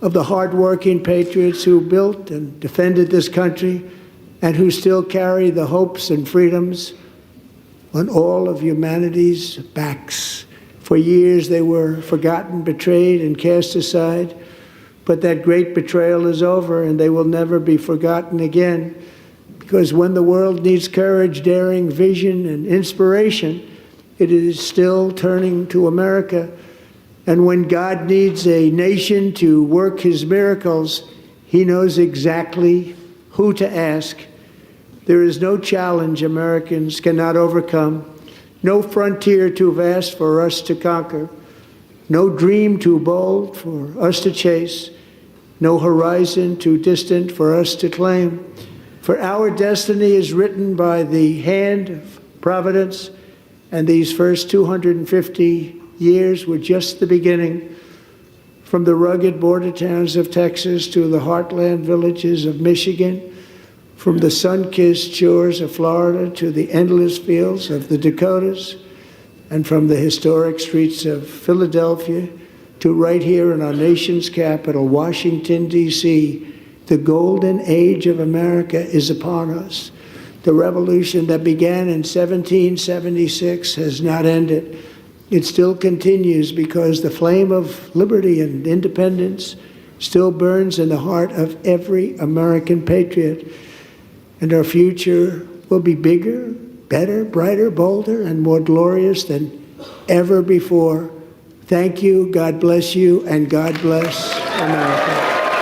S1: of the hardworking patriots who built and defended this country and who still carry the hopes and freedoms on all of humanity's backs. For years they were forgotten, betrayed, and cast aside, but that great betrayal is over and they will never be forgotten again, because when the world needs courage, daring, vision, and inspiration, it is still turning to America. And when God needs a nation to work his miracles, he knows exactly who to ask. There is no challenge Americans cannot overcome, no frontier too vast for us to conquer, no dream too bold for us to chase, no horizon too distant for us to claim. For our destiny is written by the hand of providence, and these first 250 years were just the beginning. From the rugged border towns of Texas to the heartland villages of Michigan, from the sun-kissed shores of Florida to the endless fields of the Dakotas, and from the historic streets of Philadelphia to right here in our nation's capital, Washington, D.C., the golden age of America is upon us. The revolution that began in 1776 has not ended. It still continues because the flame of liberty and independence still burns in the heart of every American patriot. And our future will be bigger, better, brighter, bolder, and more glorious than ever before. Thank you, God bless you, and God bless America.